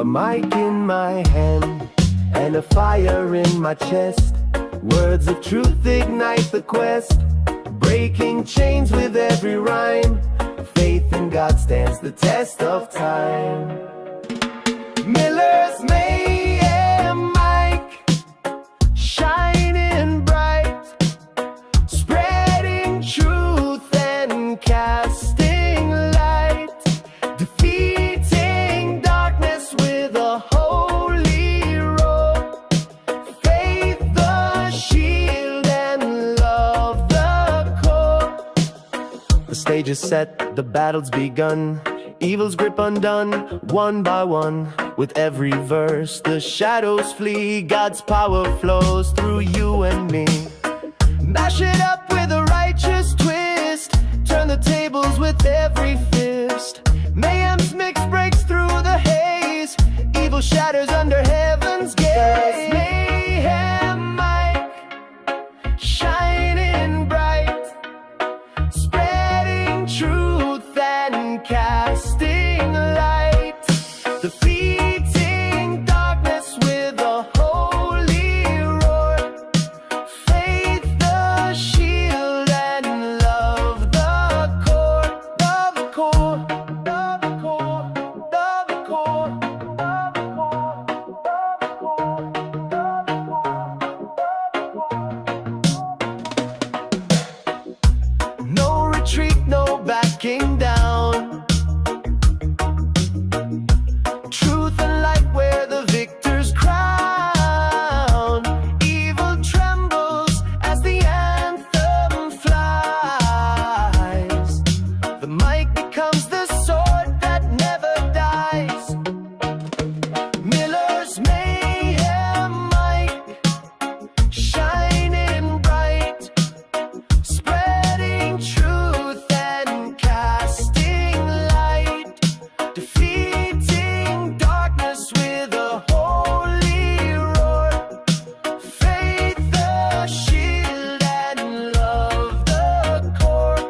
A mic in my hand and a fire in my chest. Words of truth ignite the quest, breaking chains with every rhyme. Faith in God stands the test of time. Miller's Mayhem mic, shining bright, spreading truth and casting light, defeating darkness with a holy roar. Faith the shield and love the core. The stage is set, the battle's begun, evil's grip undone, one by one. With every verse, the shadows flee, God's power flows through you and me. Mash it up with a righteous twist, turn the tables with every fist. Mayhem's mix breaks through the haze, evil shatters under heaven's gaze. Mayhem mic, shining bright, spreading truth and casting light, defeating darkness with a holy roar. Faith the shield and love the core. Love the core, love the core, love the core, love the core, love the core. No retreat, no backing down. Truth and light where the victor's crown. Evil trembles as the anthem flies. The mic becomes the sword that never dies. Miller's Mayhem mic, shining bright, spreading truth and casting light, defeating darkness with a holy roar. Faith the shield and love the core.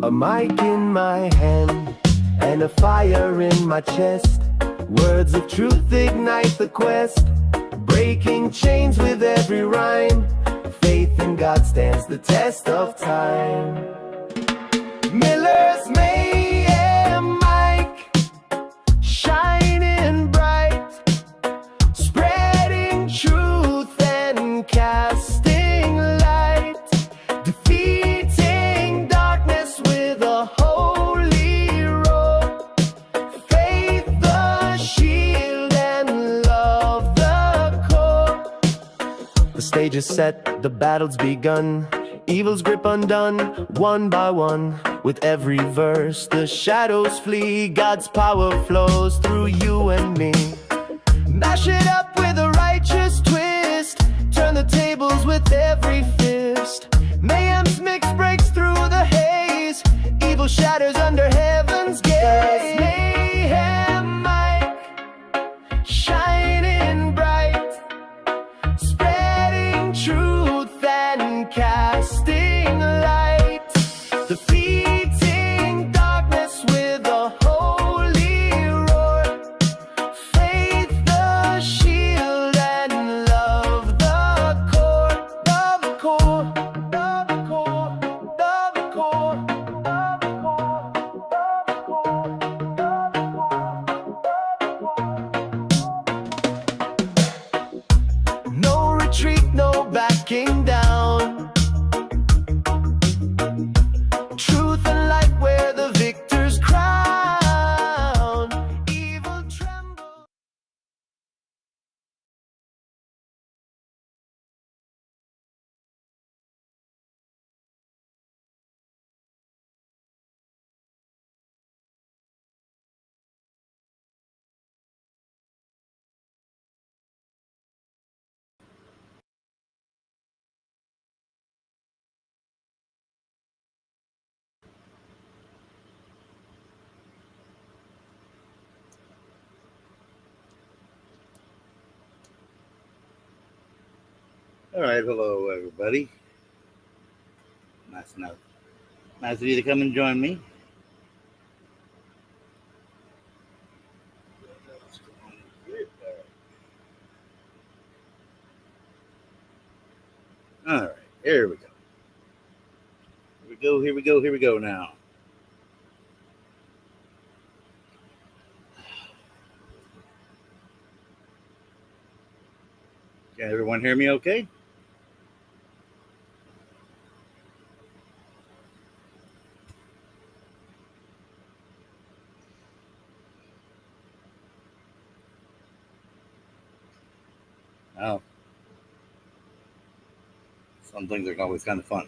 A mic in my hand and a fire in my chest. Words of truth ignite the quest, breaking chains with every rhyme. Faith in God stands the test of time. Miller's Mayhem mic, shining bright, spreading truth and casting light, defeating darkness with a holy roar. Faith the shield and love the core. The stage is set, the battle's begun, evil's grip undone, one by one. With every verse, the shadows flee, God's power flows through you and me. Mash it up with a righteous twist, turn the tables with every fist. Mayhem's mix breaks through the haze, evil shatters under heaven's gaze. Mayhem mic, shining bright, spreading truth and casting light, defeating darkness with a holy roar. Faith the shield and love the core. Love the core, love the core, love the core, love the core, love the core, love the core. All right, hello everybody. Nice of you to come and join me. All right, here we go. Here we go now. Can everyone hear me okay? Well, some things are always kind of fun.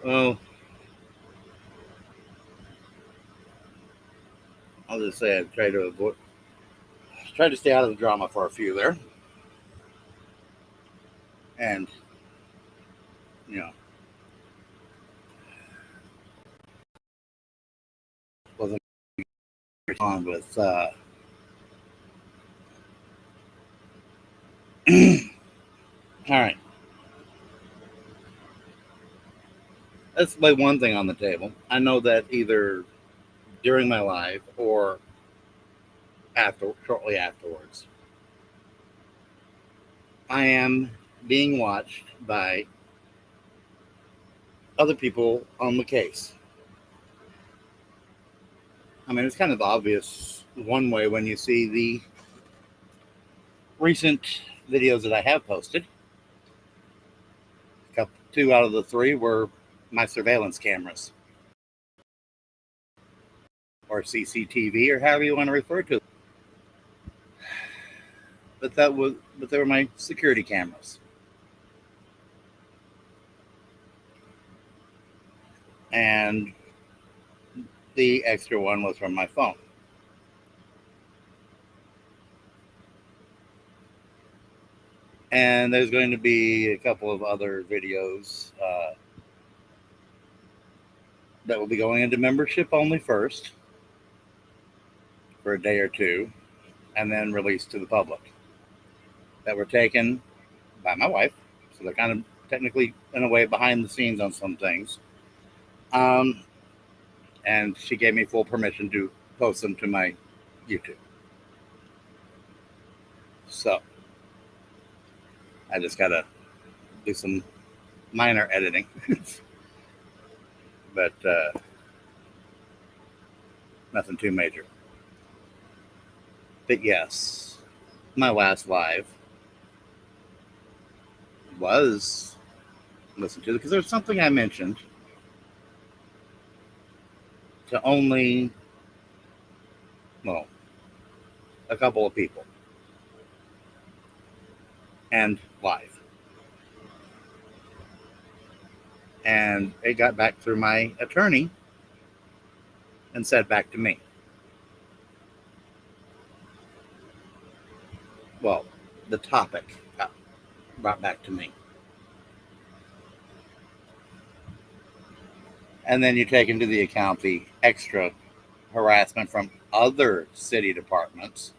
Well, I'll just say I try to stay out of the drama for a few there, and you know, wasn't on with. All right, let's lay one thing on the table. I know that either during my life or shortly afterwards, I am being watched by other people on the case. I mean, it's kind of obvious one way when you see the recent videos that I have posted. Two out of the three were my surveillance cameras or CCTV or however you want to refer to it. But they were my security cameras. And the extra one was from my phone. And there's going to be a couple of other videos that will be going into membership only first for a day or two, and then released to the public. That were taken by my wife, so they're kind of technically, in a way, behind the scenes on some things. And she gave me full permission to post them to my YouTube. So I just gotta do some minor editing, but nothing too major. But yes, my last live was listened to because there's something I mentioned to only, well, a couple of people and live. And it got back through my attorney and said back to me. Well, the topic got brought back to me. And then you take into the account the extra harassment from other city departments.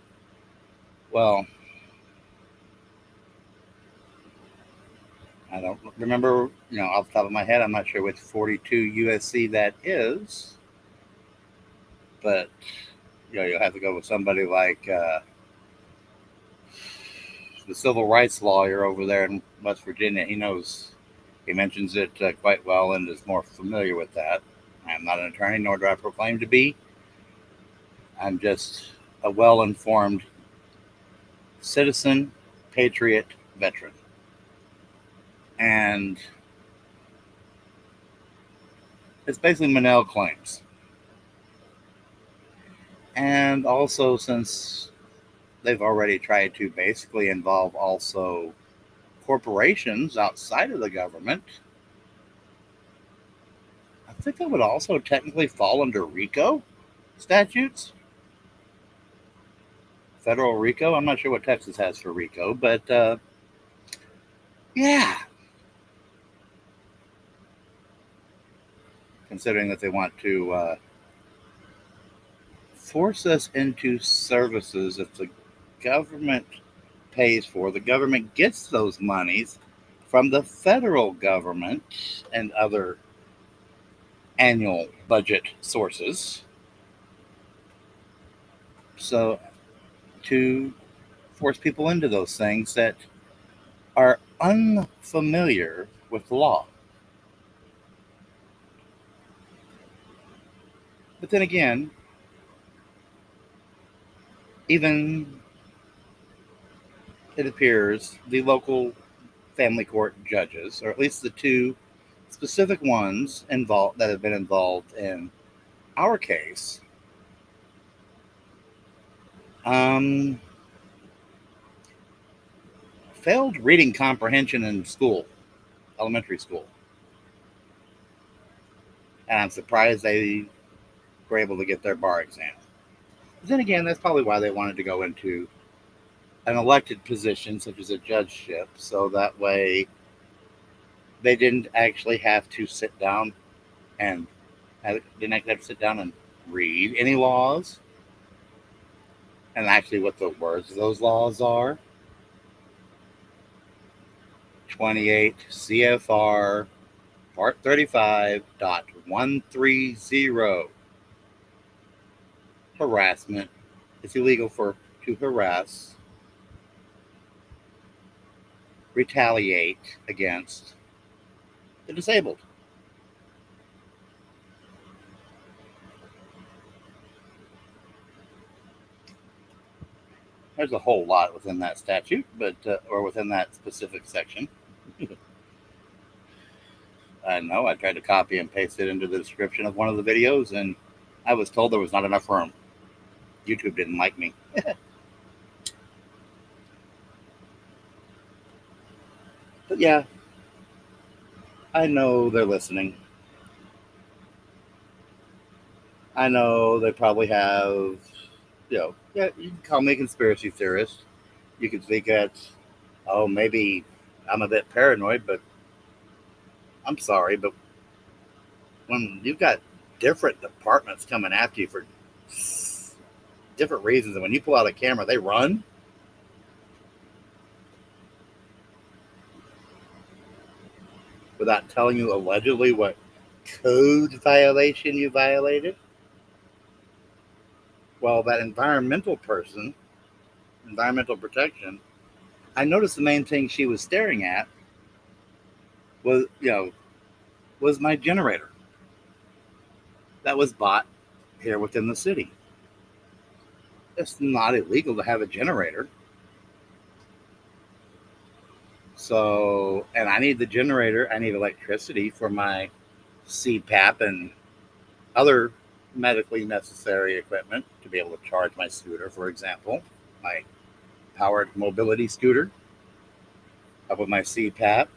Well, I don't remember, off the top of my head, I'm not sure which 42 USC that is. But, you'll have to go with somebody like the civil rights lawyer over there in West Virginia. He mentions it quite well and is more familiar with that. I'm not an attorney, nor do I proclaim to be. I'm just a well-informed citizen, patriot, veteran. And it's basically Monell claims. And also, since they've already tried to basically involve also corporations outside of the government, I think that would also technically fall under RICO statutes. Federal RICO. I'm not sure what Texas has for RICO, but yeah. Considering that they want to force us into services that the government pays for. The government gets those monies from the federal government and other annual budget sources. So, to force people into those things that are unfamiliar with the law. But then again, even it appears the local family court judges, or at least the two specific ones involved that have been involved in our case, um, failed reading comprehension in school, elementary school. And I'm surprised they were able to get their bar exam. But then again, that's probably why they wanted to go into an elected position such as a judgeship, so that way they didn't actually have to sit down and read any laws and actually what the words of those laws are. 28 CFR Part 35.130. Harassment. It's illegal to harass, retaliate against the disabled. There's a whole lot within that statute, or within that specific section. I know I tried to copy and paste it into the description of one of the videos, and I was told there was not enough room. YouTube didn't like me. But yeah, I know they're listening. I know they probably have, yeah, you can call me a conspiracy theorist. You could think that, oh, maybe I'm a bit paranoid, but I'm sorry, but when you've got different departments coming after you for different reasons, and when you pull out a camera, they run. Without telling you allegedly what code violation you violated. Well, that environmental protection, I noticed the main thing she was staring at was my generator that was bought here within the city. It's not illegal to have a generator. So, and I need the generator. I need electricity for my CPAP and other medically necessary equipment to be able to charge my scooter, for example, my powered mobility scooter. Up with my CPAP,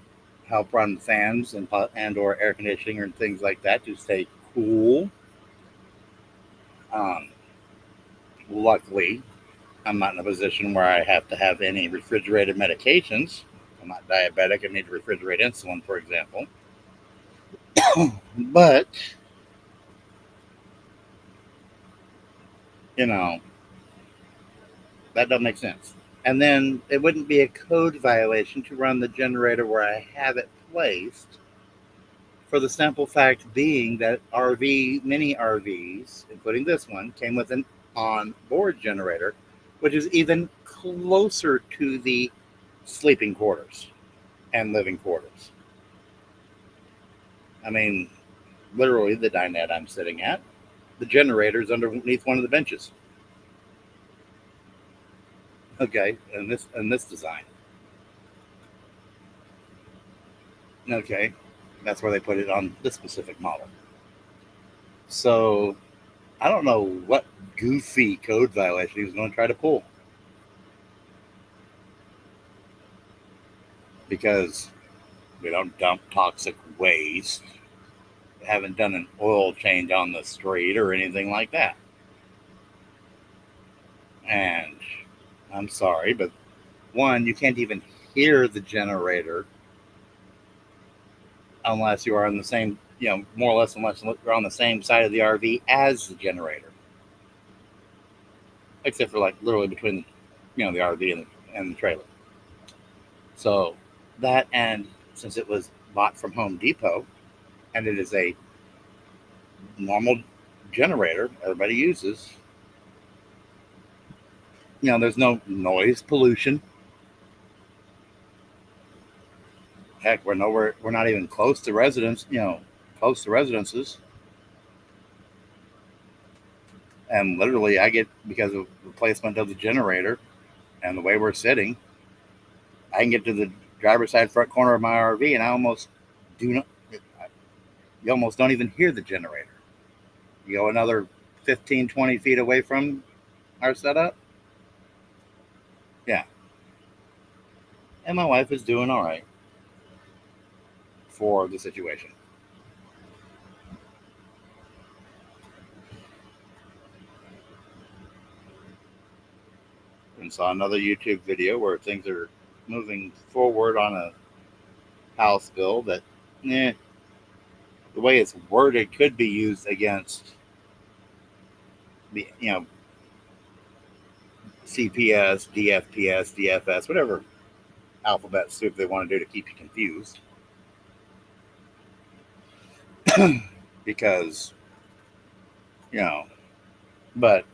help run fans and or air conditioning and things like that to stay cool. Luckily, I'm not in a position where I have to have any refrigerated medications. I'm not diabetic and need to refrigerate insulin, for example. But, that doesn't make sense. And then it wouldn't be a code violation to run the generator where I have it placed, for the simple fact being that many RVs, including this one, came with an on-board generator, which is even closer to the sleeping quarters and living quarters. I mean, literally the dinette I'm sitting at, the generator is underneath one of the benches. Okay, and this design. Okay, that's where they put it on this specific model. So I don't know what goofy code violation he was going to try to pull, because we don't dump toxic waste. We haven't done an oil change on the street or anything like that. And I'm sorry, but one, you can't even hear the generator unless you are on the same, more or less, unless you're on the same side of the RV as the generator. except for like literally between, the RV and the trailer. So that, and since it was bought from Home Depot, and it is a normal generator everybody uses, there's no noise pollution. Heck, we're not even close to residences. And literally, I get, because of the placement of the generator and the way we're sitting, I can get to the driver's side front corner of my RV, and I almost do not. You almost don't even hear the generator. You go another 15, 20 feet away from our setup. Yeah. And my wife is doing all right for the situation. And saw another YouTube video where things are moving forward on a House bill that, the way it's worded could be used against the, CPS, DFPS, DFS, whatever alphabet soup they want to do to keep you confused. Because, but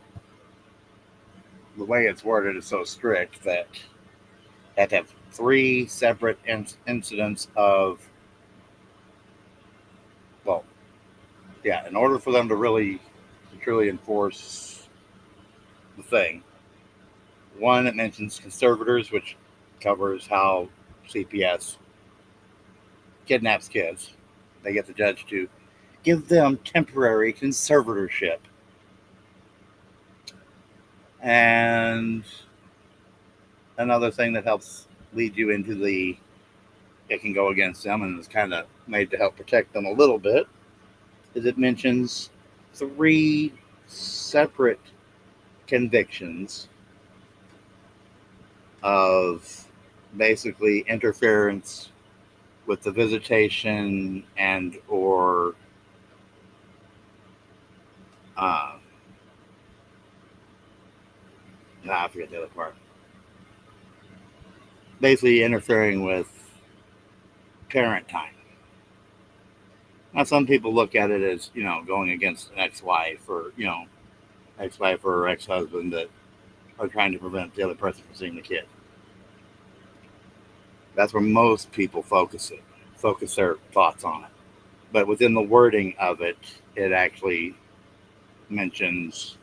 the way it's worded is so strict that they have to have 3 separate incidents of, well, yeah, in order for them to really truly enforce the thing. One, it mentions conservators, which covers how CPS kidnaps kids. They get the judge to give them temporary conservatorship. And another thing that helps lead you into it can go against them, and is kind of made to help protect them a little bit, is it mentions 3 separate convictions of basically interference with the visitation and or I forget the other part. Basically interfering with parent time. Now, some people look at it as, going against an ex-wife or, ex-wife or ex-husband that are trying to prevent the other person from seeing the kid. That's where most people focus their thoughts on it. But within the wording of it, it actually mentions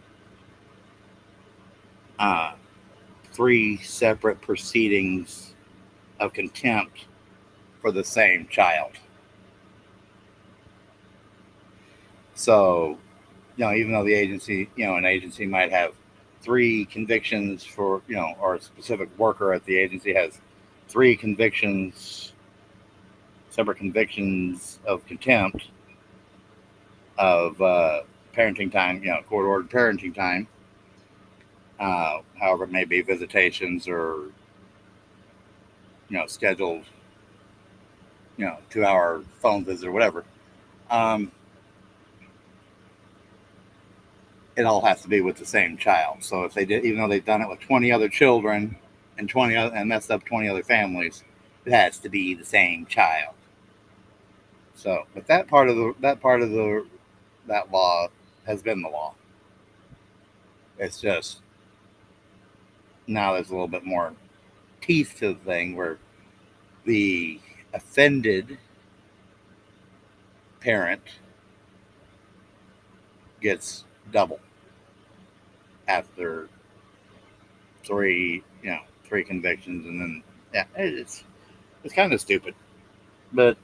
3 separate proceedings of contempt for the same child. So, even though the agency, an agency might have 3 convictions for, or a specific worker at the agency has 3 convictions, separate convictions of contempt of parenting time, court-ordered parenting time, however it may be, visitations or, scheduled, 2-hour phone visit or whatever. It all has to be with the same child. So if they did, even though they've done it with 20 other children and 20 other, and messed up 20 other families, it has to be the same child. So, but that law has been the law. It's just now there's a little bit more teeth to the thing where the offended parent gets double after 3 convictions, and then it's kind of stupid, but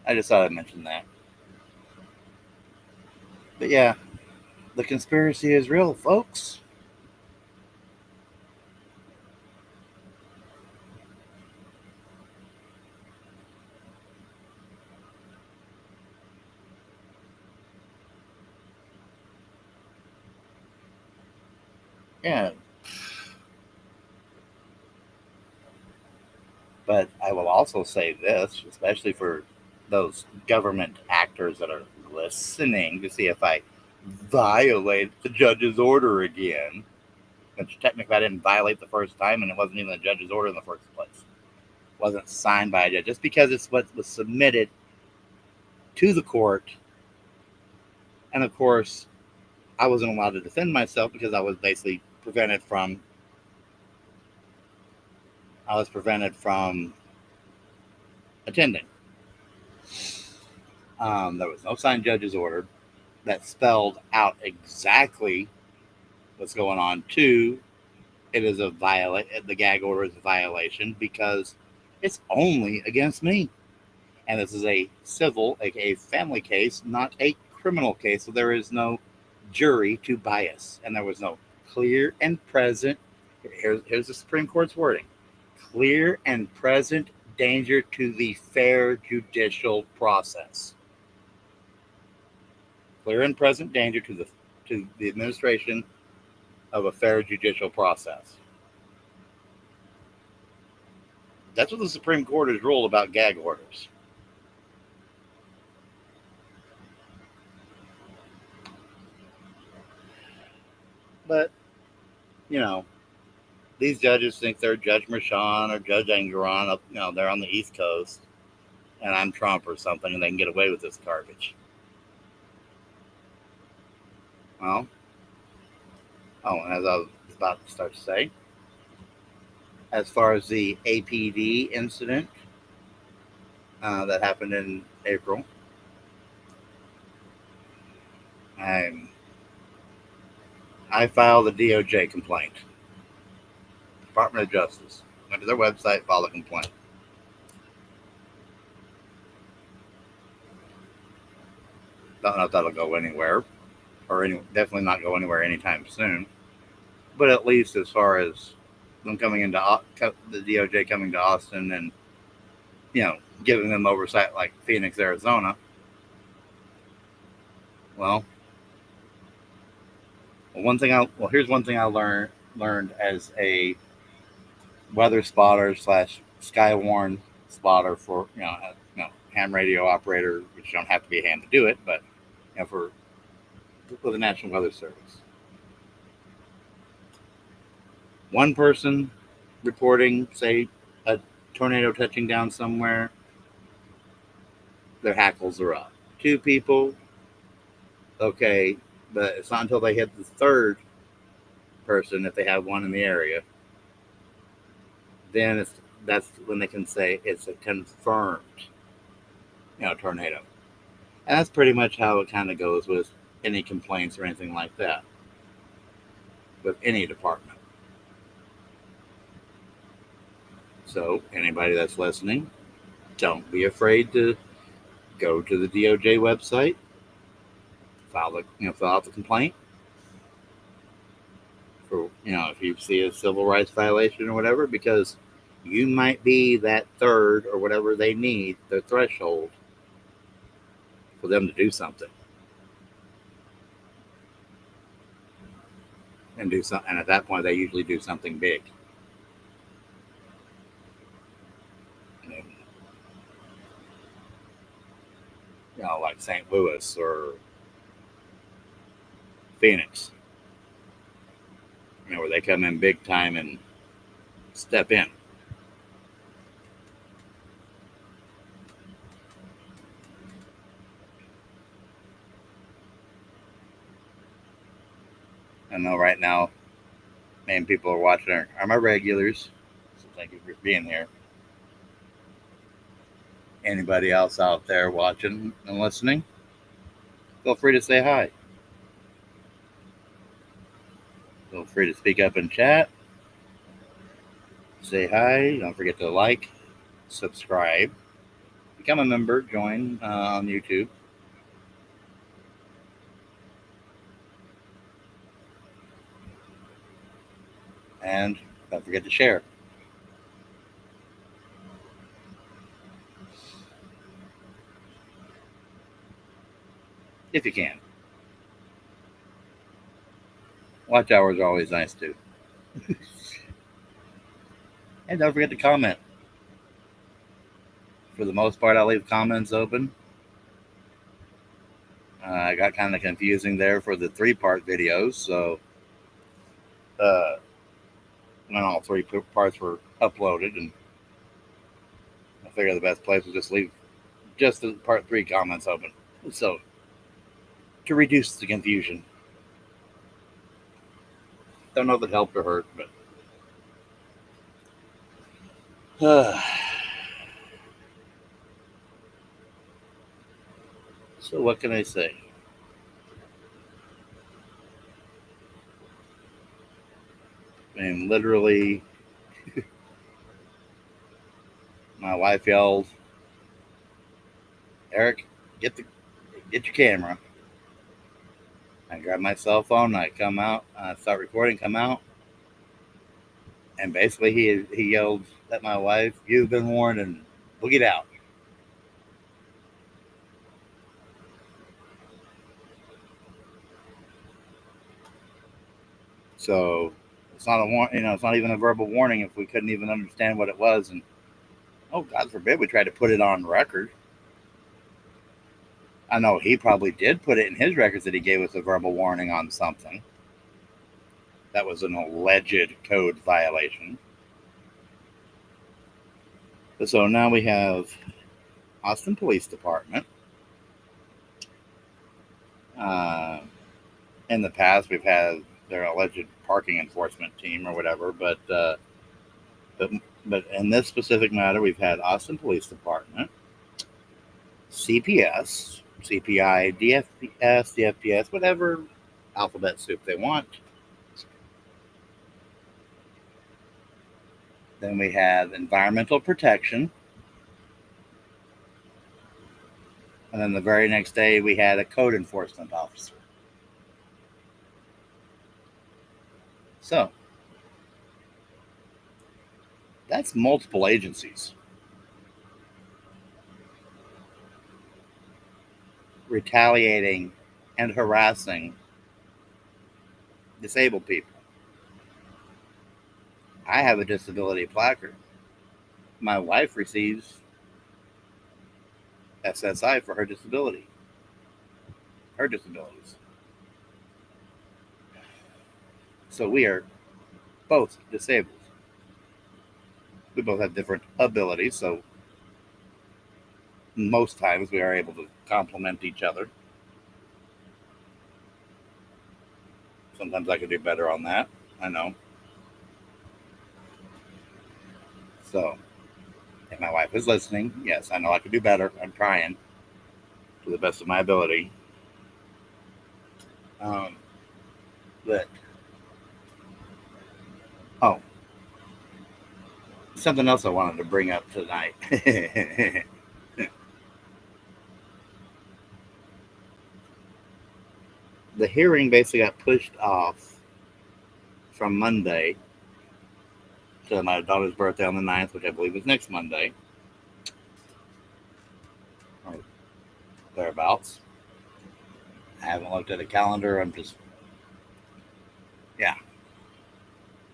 I just thought I'd mention that. But yeah, the conspiracy is real, folks. Yeah. But I will also say this, especially for those government actors that are listening, to see if I violate the judge's order again. Which technically I didn't violate the first time, and it wasn't even the judge's order in the first place. It wasn't signed by a judge. Just because it's what was submitted to the court, and of course, I wasn't allowed to defend myself because I was basically prevented from attending. There was no signed judge's order that spelled out exactly what's going on. Two, the gag order is a violation because it's only against me. And this is a civil, aka family case, not a criminal case. So there is no jury to bias. And there was no clear and present, here's the Supreme Court's wording, clear and present danger to the fair judicial process. Clear and present danger to the administration of a fair judicial process. That's what the Supreme Court has ruled about gag orders. But, these judges think they're Judge Merchan or Judge Engeron. They're on the East Coast, and I'm Trump or something, and they can get away with this garbage. Well, and as I was about to start to say, as far as the APD incident that happened in April, I filed a DOJ complaint. Department of Justice. Went to their website, filed a complaint. Don't know if that'll go anywhere, definitely not go anywhere anytime soon. But at least as far as them coming into the DOJ coming to Austin and giving them oversight like Phoenix, Arizona. Here's one thing I learned as a weather spotter / Skywarn spotter for ham radio operator, which you don't have to be a ham to do it, but for the National Weather Service. One person reporting, say, a tornado touching down somewhere, their hackles are up. Two people, okay, but it's not until they hit the third person, if they have one in the area, then that's when they can say it's a confirmed tornado. And that's pretty much how it kind of goes with any complaints or anything like that with any department. So anybody that's listening, don't be afraid to go to the DOJ website, fill out the complaint for if you see a civil rights violation or whatever, because you might be that third or whatever they need, their threshold for them to do something. And at that point they usually do something big. Like St. Louis or Phoenix, where they come in big time and step in. I know right now, many people are watching are my regulars, so thank you for being here. Anybody else out there watching and listening, feel free to say hi. Feel free to speak up in chat. Say hi. Don't forget to like, subscribe, become a member, join on YouTube. And don't forget to share. If you can. Watch hours are always nice too. And don't forget to comment. For the most part, I'll leave comments open. I got kind of confusing there for the 3-part videos, so when all 3 parts were uploaded, and I figured the best place was just leave just the part 3 comments open, so to reduce the confusion. Don't know if it helped or hurt, but so what can I say? I mean, literally, my wife yelled, "Eric, get your camera." I grab my cell phone, I come out, start recording, come out, and basically he yelled at my wife, "You've been warned," and boogied out. So it's not it's not even a verbal warning if we couldn't even understand what it was, and oh, God forbid we tried to put it on record. I know he probably did put it in his records that he gave us a verbal warning on something. That was an alleged code violation. So now we have Austin Police Department. In the past, we've had their alleged parking enforcement team or whatever, but in this specific matter, we've had Austin Police Department, CPS, CPI, DFS, DFPS, whatever alphabet soup they want. Then we have Environmental Protection. And then the very next day, we had a code enforcement officer. So, that's multiple agencies retaliating and harassing disabled people. I have a disability placard. My wife receives SSI for her disabilities. So we are both disabled. We both have different abilities, so most times we are able to complement each other. Sometimes I could do better on that, I know. So, if my wife is listening, yes, I know I could do better. I'm trying to the best of my ability. But, oh, something else I wanted to bring up tonight. The hearing basically got pushed off from Monday to my daughter's birthday on the 9th, which I believe is next Monday, or thereabouts. I haven't looked at a calendar. I'm just, yeah.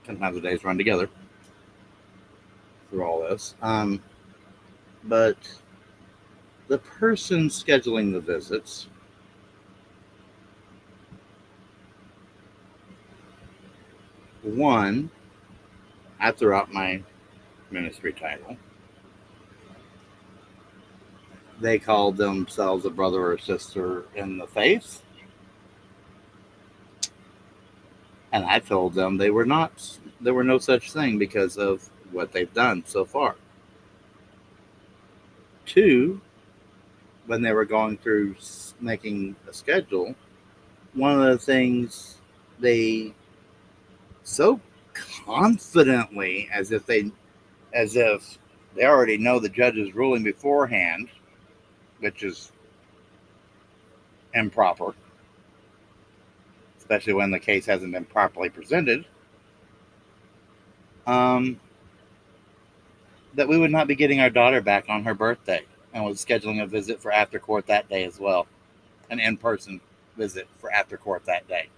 Sometimes the days run together through all this. But the person scheduling the visits one, I threw out my ministry title. They called themselves a brother or sister in the faith. And I told them they were not. There were no such thing because of what they've done so far. 2, when they were going through making a schedule, one of the things they so confidently, as if they already know the judge's ruling beforehand, which is improper, especially when the case hasn't been properly presented, that we would not be getting our daughter back on her birthday, and was scheduling a visit for after court that day as well, an in-person visit for after court that day.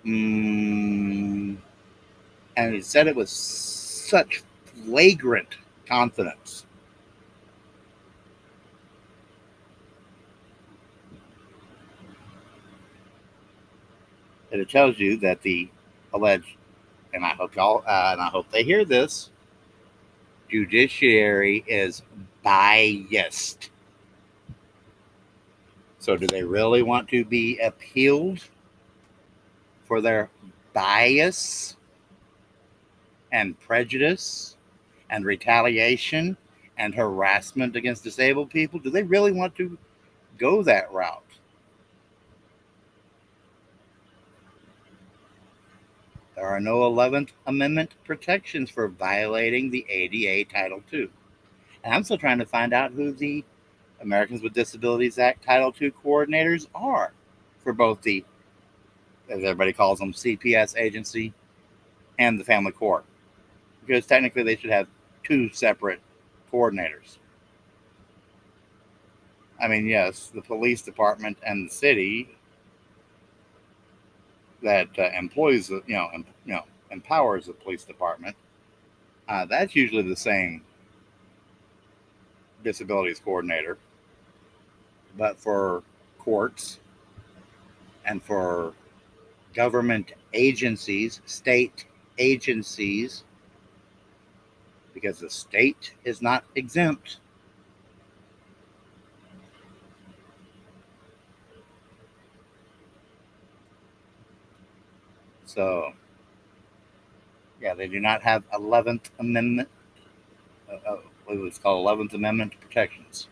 And he said it with such flagrant confidence. And it tells you that the alleged, and I hope y'all, and I hope they hear this, judiciary is biased. So, do they really want to be appealed for their bias and prejudice and retaliation and harassment against disabled people? Do they really want to go that route? There are no 11th Amendment protections for violating the ADA Title II. And I'm still trying to find out who the Americans with Disabilities Act Title II coordinators are for both the, as everybody calls them, CPS agency and the family court. Because technically they should have two separate coordinators. I mean, yes, the police department and the city that employs, empowers the police department. That's usually the same disabilities coordinator. But for courts and for government agencies, state agencies, because the state is not exempt. So, yeah, they do not have 11th Amendment, what was called 11th Amendment protections.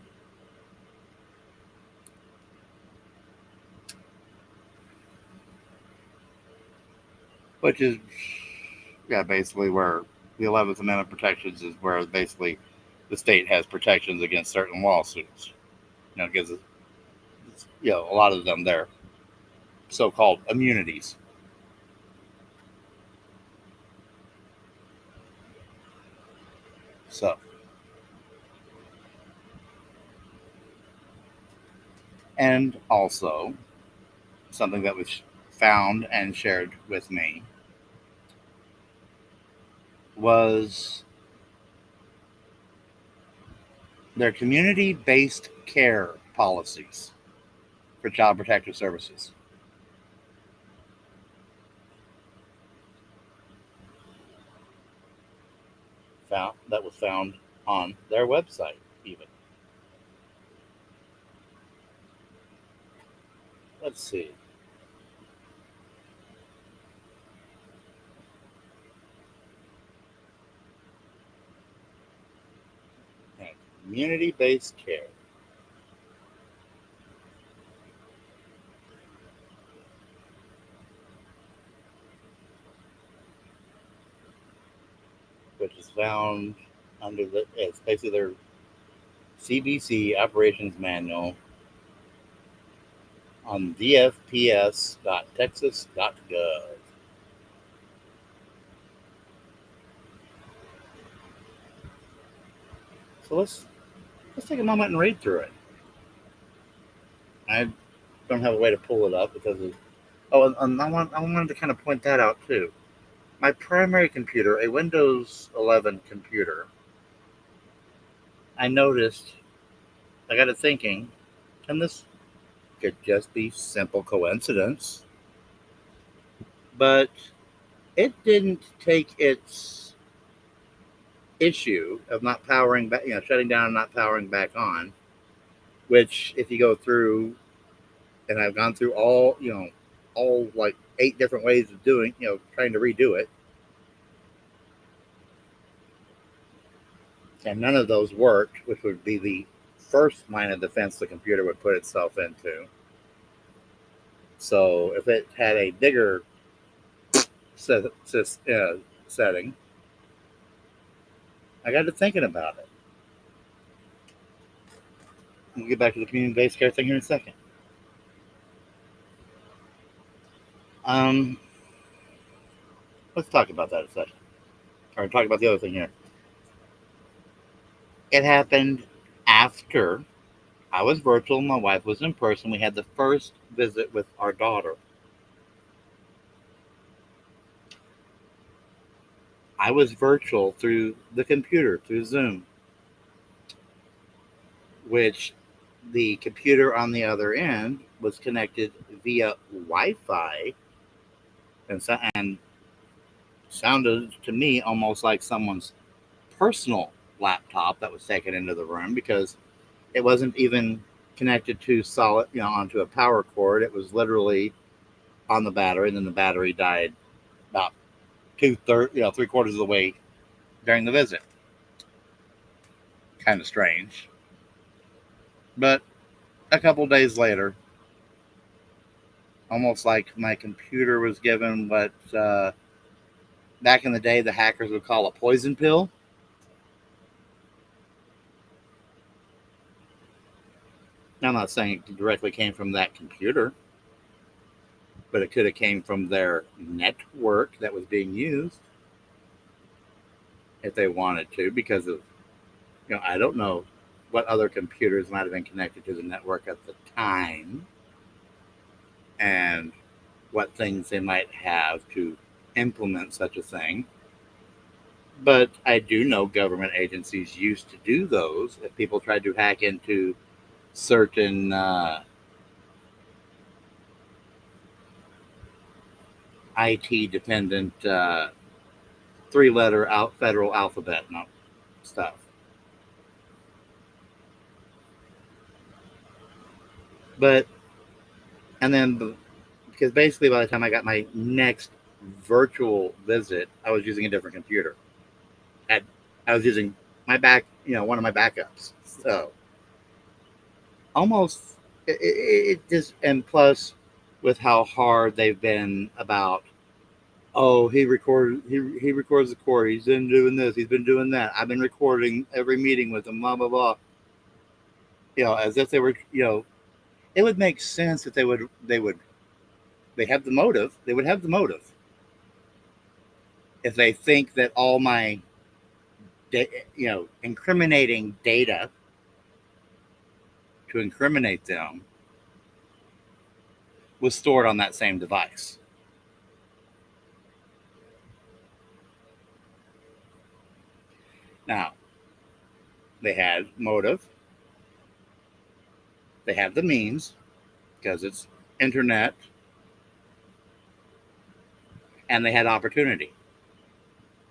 Which is, yeah, basically where the 11th Amendment protections is where basically the state has protections against certain lawsuits. Because, a lot of them, they're so-called immunities. So, and also something that was found and shared with me was their community-based care policies for child protective services. That was found on their website, even. Let's see. Community-based care. Which is found under it's basically their CBC operations manual on dfps.texas.gov. So let's take a moment and read through it. I don't have a way to pull it up because of, and I wanted to kind of point that out too. My primary computer, a Windows 11 computer, I noticed, I got it thinking, and this could just be simple coincidence, but it didn't take its issue of not powering back, shutting down and not powering back on, which if you go through, and I've gone through all like 8 different ways of doing, trying to redo it, and none of those worked, which would be the first line of defense the computer would put itself into. So if it had a bigger setting, I got to thinking about it. We'll get back to the community-based care thing here in a second. Let's talk about that in a second. Or talk about the other thing here. It happened after I was virtual, my wife was in person. We had the first visit with our daughter. I was virtual through the computer, through Zoom, which the computer on the other end was connected via Wi-Fi and sounded to me almost like someone's personal laptop that was taken into the room, because it wasn't even connected to solid, onto a power cord. It was literally on the battery, and then the battery died about three quarters of the way during the visit. Kind of strange. But a couple days later, almost like my computer was given what back in the day the hackers would call a poison pill. Now, I'm not saying it directly came from that computer, but it could have came from their network that was being used if they wanted to, because of, I don't know what other computers might have been connected to the network at the time, and what things they might have to implement such a thing. But I do know government agencies used to do those. If people tried to hack into certain IT dependent three-letter federal alphabet stuff. But, and then, because basically by the time I got my next virtual visit, I was using a different computer. I was using one of my backups. So, almost, it just, and plus, with how hard they've been about, oh, he records the court, he's been doing this, he's been doing that, I've been recording every meeting with him, blah blah blah. As if they were, it would make sense if they would have the motive. They would have the motive if they think that all my incriminating data to incriminate them was stored on that same device. Now, they had motive, they have the means, because it's internet, and they had opportunity.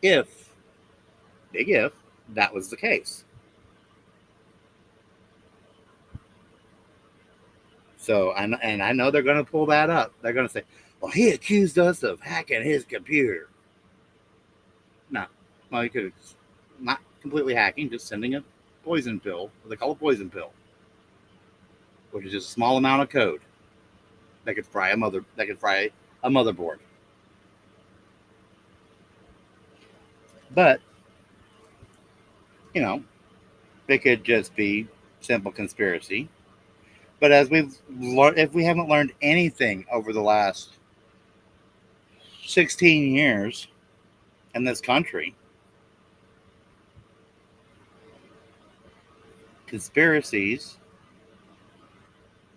Big if, that was the case. So, and I know they're going to pull that up. They're going to say, well, he accused us of hacking his computer. No. Well, he could have not completely hacking, just sending a poison pill, what they call a poison pill, which is just a small amount of code that could fry a motherboard. But, it could just be simple conspiracy. But as we've learned, if we haven't learned anything over the last 16 years in this country, conspiracies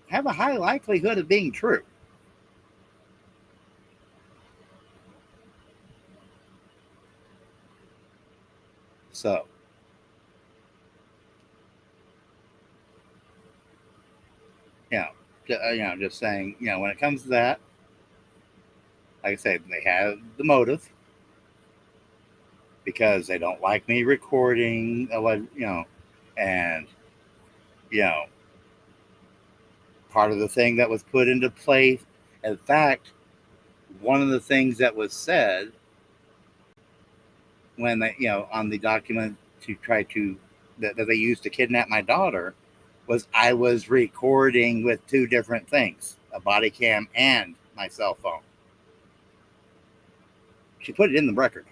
have a high likelihood of being true. So, just saying, when it comes to that, like I say, they have the motive because they don't like me recording, and, part of the thing that was put into place. In fact, one of the things that was said when they, on the document to try to, that they used to kidnap my daughter, was I was recording with two different things, a body cam and my cell phone. She put it in the record.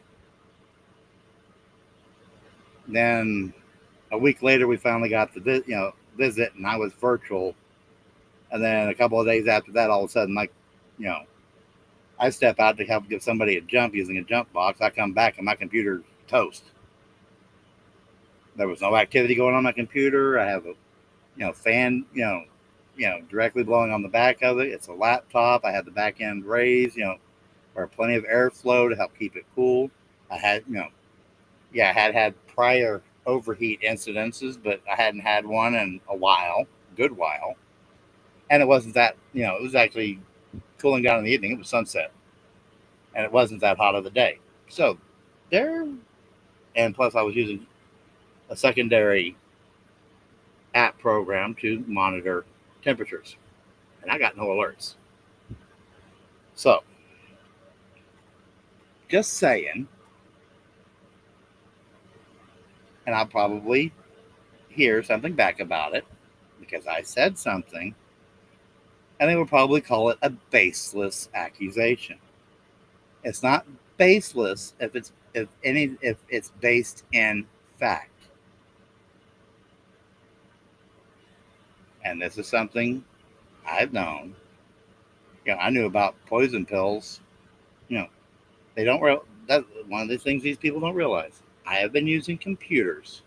Then a week later, we finally got the visit, and I was virtual. And then a couple of days after that, all of a sudden, I step out to help give somebody a jump using a jump box. I come back and my computer's toast. There was no activity going on my computer. I have a fan, directly blowing on the back of it. It's a laptop. I had the back end raised, for plenty of airflow to help keep it cool. I had, I had prior overheat incidences, but I hadn't had one in a good while. And it wasn't that, it was actually cooling down in the evening. It was sunset. and it wasn't that hot of the day. So there, and plus I was using a secondary app program to monitor temperatures, and I got no alerts. So, just saying, and I'll probably hear something back about it because I said something, and they will probably call it a baseless accusation. It's not baseless if it's based in fact. And this is something I've known. I knew about poison pills. They don't that's one of the things these people don't realize. I have been using computers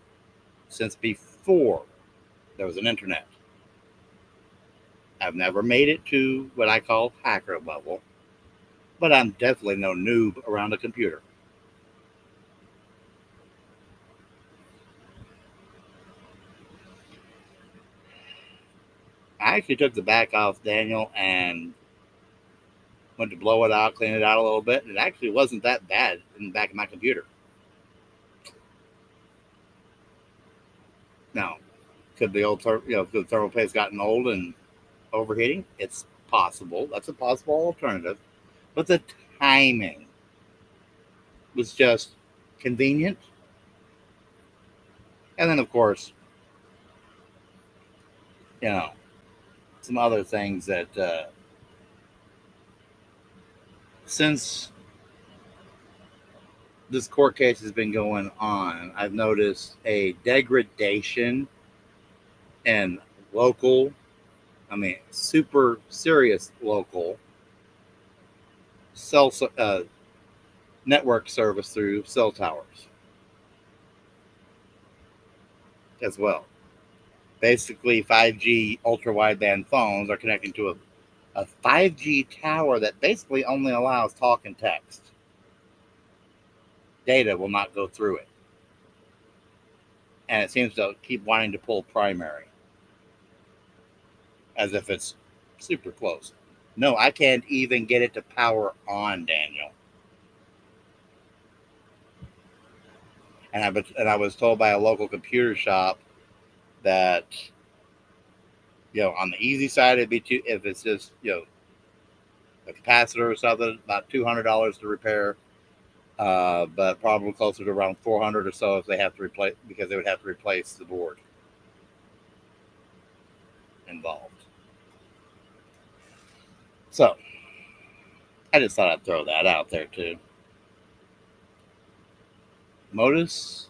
since before there was an internet. I've never made it to what I call hacker level, but I'm definitely no noob around a computer. I actually took the back off Daniel and went to blow it out, clean it out a little bit, and it actually wasn't that bad in the back of my computer. Now, could the could the thermal paste gotten old and overheating? It's possible. That's a possible alternative. But the timing was just convenient. And then, of course, some other things that since this court case has been going on, I've noticed a degradation in local, super serious local cell network service through cell towers as well. Basically, 5G ultra wideband phones are connecting to a 5G tower that basically only allows talk and text. Data will not go through it. And it seems to keep wanting to pull primary as if it's super close. No, I can't even get it to power on, Daniel. And I was told by a local computer shop that, on the easy side, it'd be if it's just, a capacitor or something, about $200 to repair, but probably closer to around $400 or so if they have to replace, because they would have to replace the board involved. So, I just thought I'd throw that out there too. Motive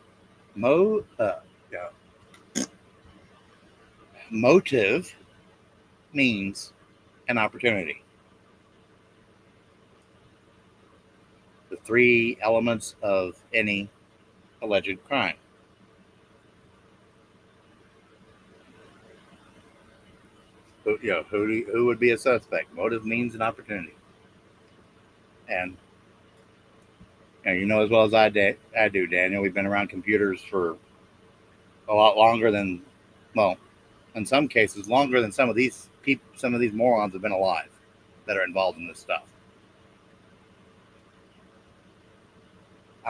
means an opportunity. The three elements of any alleged crime. Who would be a suspect? Motive means an opportunity. And as well as I do, Daniel, we've been around computers for a lot longer than, well, in some cases, longer than some of these morons have been alive that are involved in this stuff.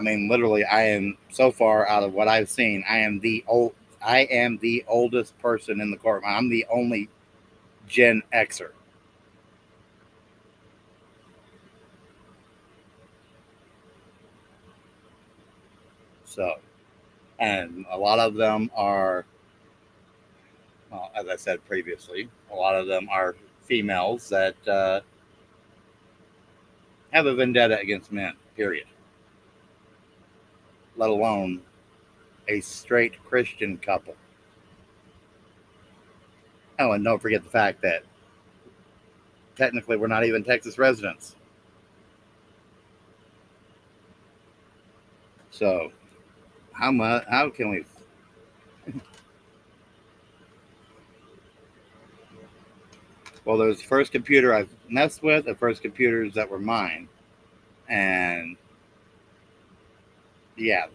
Literally, I am, so far out of what I've seen, I am the oldest person in the courtroom. I'm the only Gen Xer. So, and a lot of them are, well, as I said previously, a lot of them are females that have a vendetta against men, period. Let alone a straight Christian couple. Oh, and don't forget the fact that technically we're not even Texas residents. So, how can we? Well, there's the first computer I've messed with, the first computers that were mine. And yeah,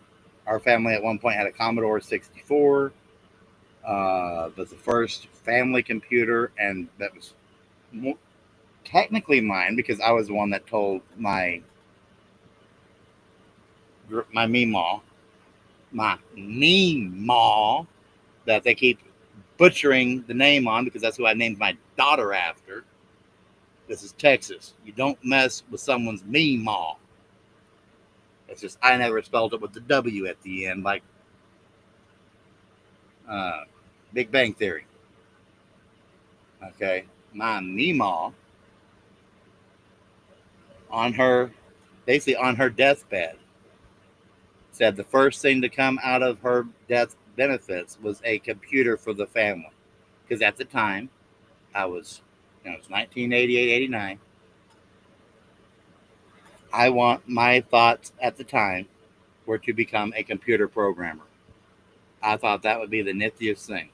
our family at one point had a Commodore 64. It was the first family computer, and that was technically mine because I was the one that told my my Meemaw, that they keep butchering the name on because that's who I named my daughter after. This is Texas. You don't mess with someone's Meemaw. It's just I never spelled it with the W at the end, like Big Bang Theory. Okay, my Meemaw basically on her deathbed, said the first thing to come out of her death benefits was a computer for the family. Because at the time, it was 1988, 89. My thoughts at the time were to become a computer programmer. I thought that would be the niftiest thing.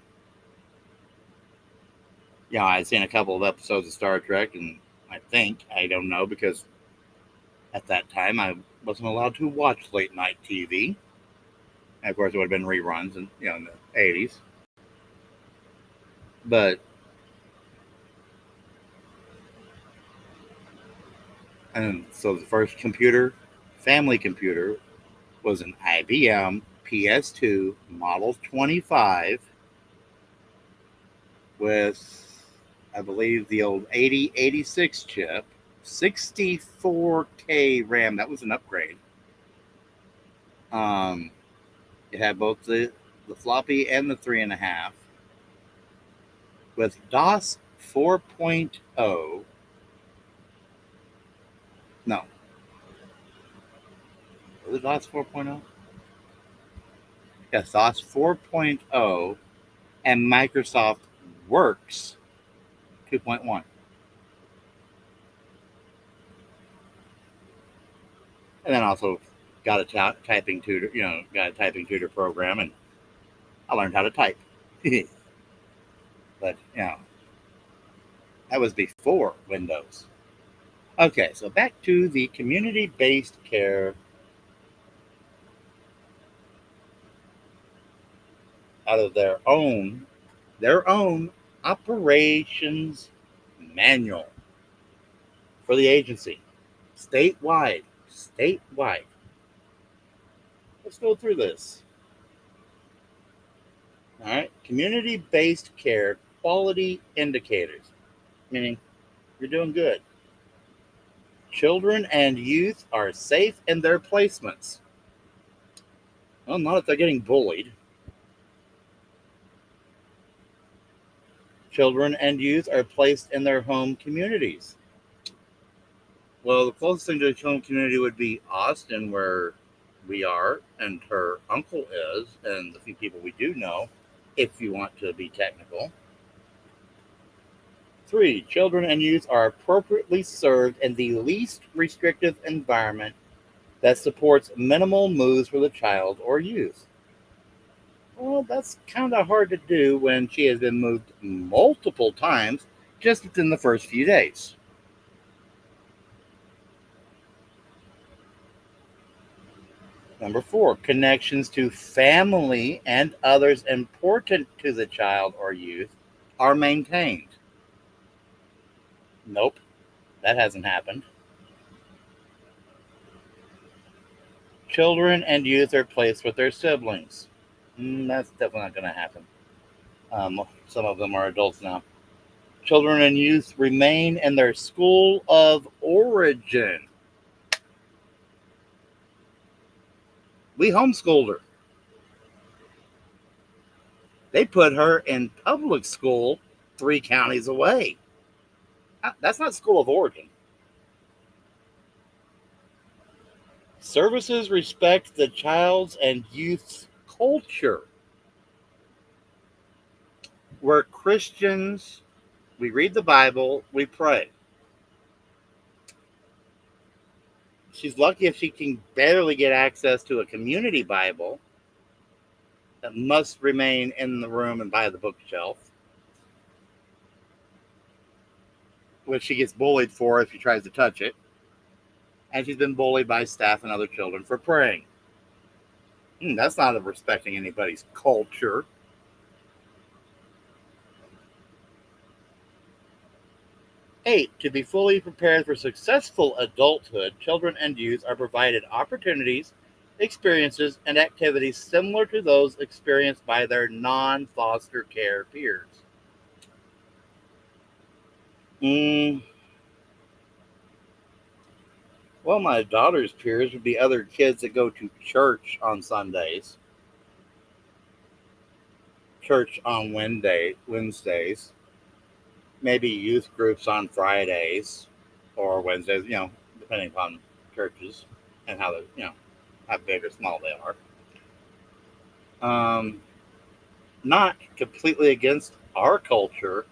I'd seen a couple of episodes of Star Trek, and I don't know, because at that time I wasn't allowed to watch late night TV. And of course, it would have been reruns in the 80s. But and so the first family computer, was an IBM PS2 Model 25 with, I believe, the old 8086 chip, 64K RAM. That was an upgrade. It had both the floppy and the 3.5 with DOS 4.0. No. Was it DOS 4.0? Yes, DOS 4.0 and Microsoft Works 2.1. And then also got a typing tutor program, and I learned how to type. But that was before Windows. Okay, so back to the community-based care out of their own operations manual for the agency, statewide. Let's go through this. All right, community-based care quality indicators, meaning you're doing good. Children and youth are safe in their placements. Well, not if they're getting bullied. Children and youth are placed in their home communities. Well, the closest thing to a home community would be Austin, where we are, and her uncle is, and the few people we do know, if you want to be technical. 3, children and youth are appropriately served in the least restrictive environment that supports minimal moves for the child or youth. Well, that's kind of hard to do when she has been moved multiple times just within the first few days. Number 4, connections to family and others important to the child or youth are maintained. Nope, that hasn't happened. Children and youth are placed with their siblings. That's definitely not going to happen. Some of them are adults now. Children and youth remain in their school of origin. We homeschooled her. They put her in public school 3 counties away. That's not school of origin. Services respect the child's and youth's culture. We're Christians. We read the Bible. We pray. She's lucky if she can barely get access to a community Bible that must remain in the room and by the bookshelf, which she gets bullied for if she tries to touch it. And she's been bullied by staff and other children for praying. That's not respecting anybody's culture. Eight, to be fully prepared for successful adulthood, children and youth are provided opportunities experiences, and activities similar to those experienced by their non-foster care peers. Well, my daughter's peers would be other kids that go to church on Sundays, church on Wednesdays, maybe youth groups on Fridays or Wednesdays, depending upon churches and how how big or small they are. Not completely against our culture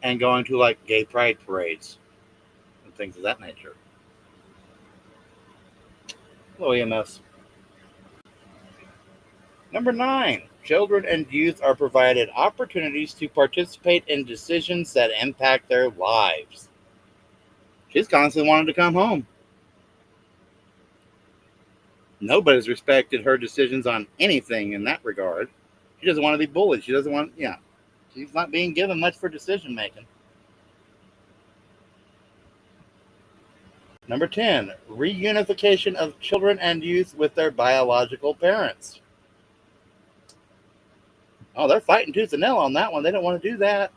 and going to like gay pride parades and things of that nature. Hello, EMS. Number 9, children and youth are provided opportunities to participate in decisions that impact their lives. She's constantly wanted to come home. Nobody's respected her decisions on anything in that regard. She doesn't want to be bullied. She doesn't want, she's not being given much for decision making. Number 10, reunification of children and youth with their biological parents. Oh, they're fighting tooth and nail on that one. They don't want to do that.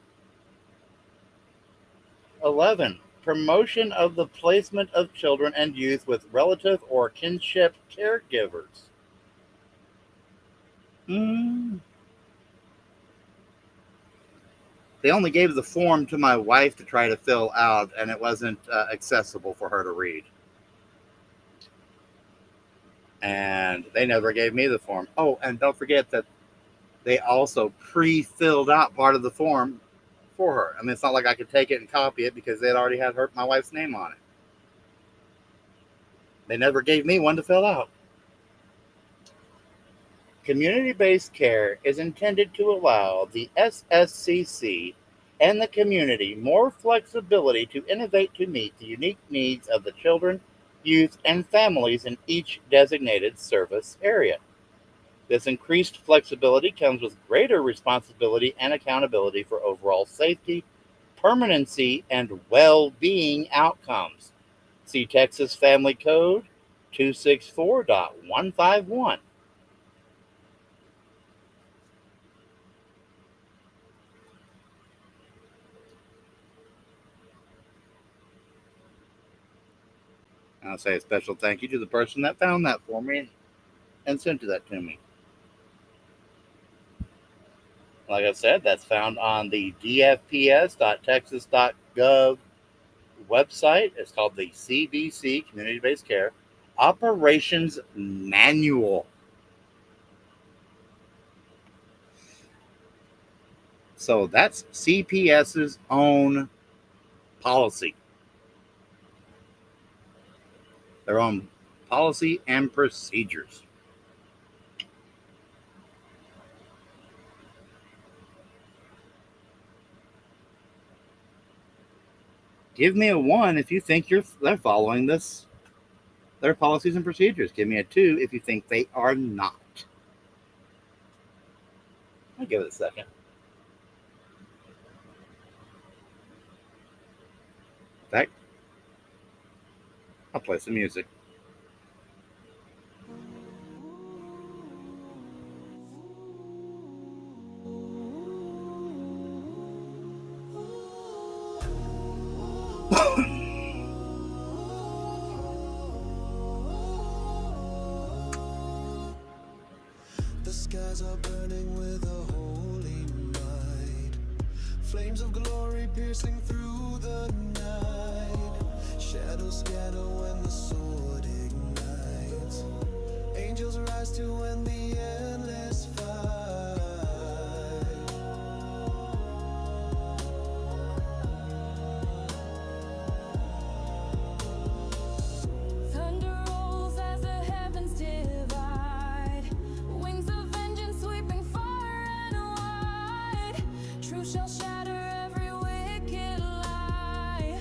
11, promotion of the placement of children and youth with relative or kinship caregivers. They only gave the form to my wife to try to fill out, and it wasn't accessible for her to read. And they never gave me the form. Oh, and don't forget that they also pre-filled out part of the form for her. I mean, it's not like I could take it and copy it because they had already had my wife's name on it. They never gave me one to fill out. Community-based care is intended to allow the SSCC and the community more flexibility to innovate to meet the unique needs of the children, youth, and families in each designated service area. This increased flexibility comes with greater responsibility and accountability for overall safety, permanency, and well-being outcomes. See Texas Family Code 264.151. I'll say a special thank you to the person that found that for me and sent that to me. Like I said, that's found on the dfps.texas.gov website. It's called the CBC, Community-Based Care, Operations Manual. So that's CPS's own policy. Their own policy and procedures. Give me a 1 if you think they're following their policies and procedures. Give me a 2 if you think they are not. I'll give it a second. In fact, I'll play some music. The skies are burning with a holy might, flames of glory piercing through the night, shadows scatter when the sword ignites, angels rise to end the endless fight. Thunder rolls as the heavens divide, wings of vengeance sweeping far and wide. Truth shall shatter every wicked lie,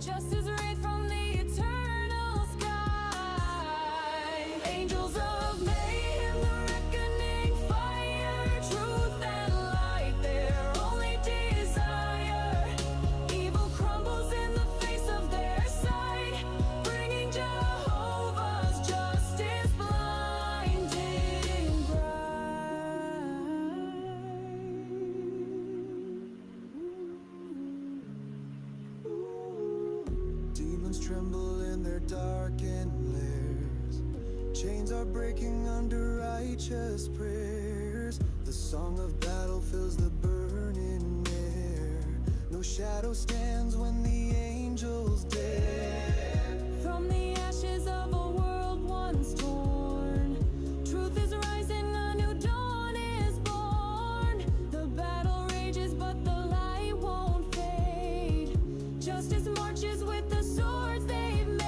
justice reign from the eternal sky. Angels of mayhem tremble in their darkened lairs. Chains are breaking under righteous prayers. The song of battle fills the burning air. No shadow stands when the angels dare. From the ashes of a world once torn, truth is rising, a new dawn is born. The battle rages, but the light won't fade. Justice marches with the swords they've made.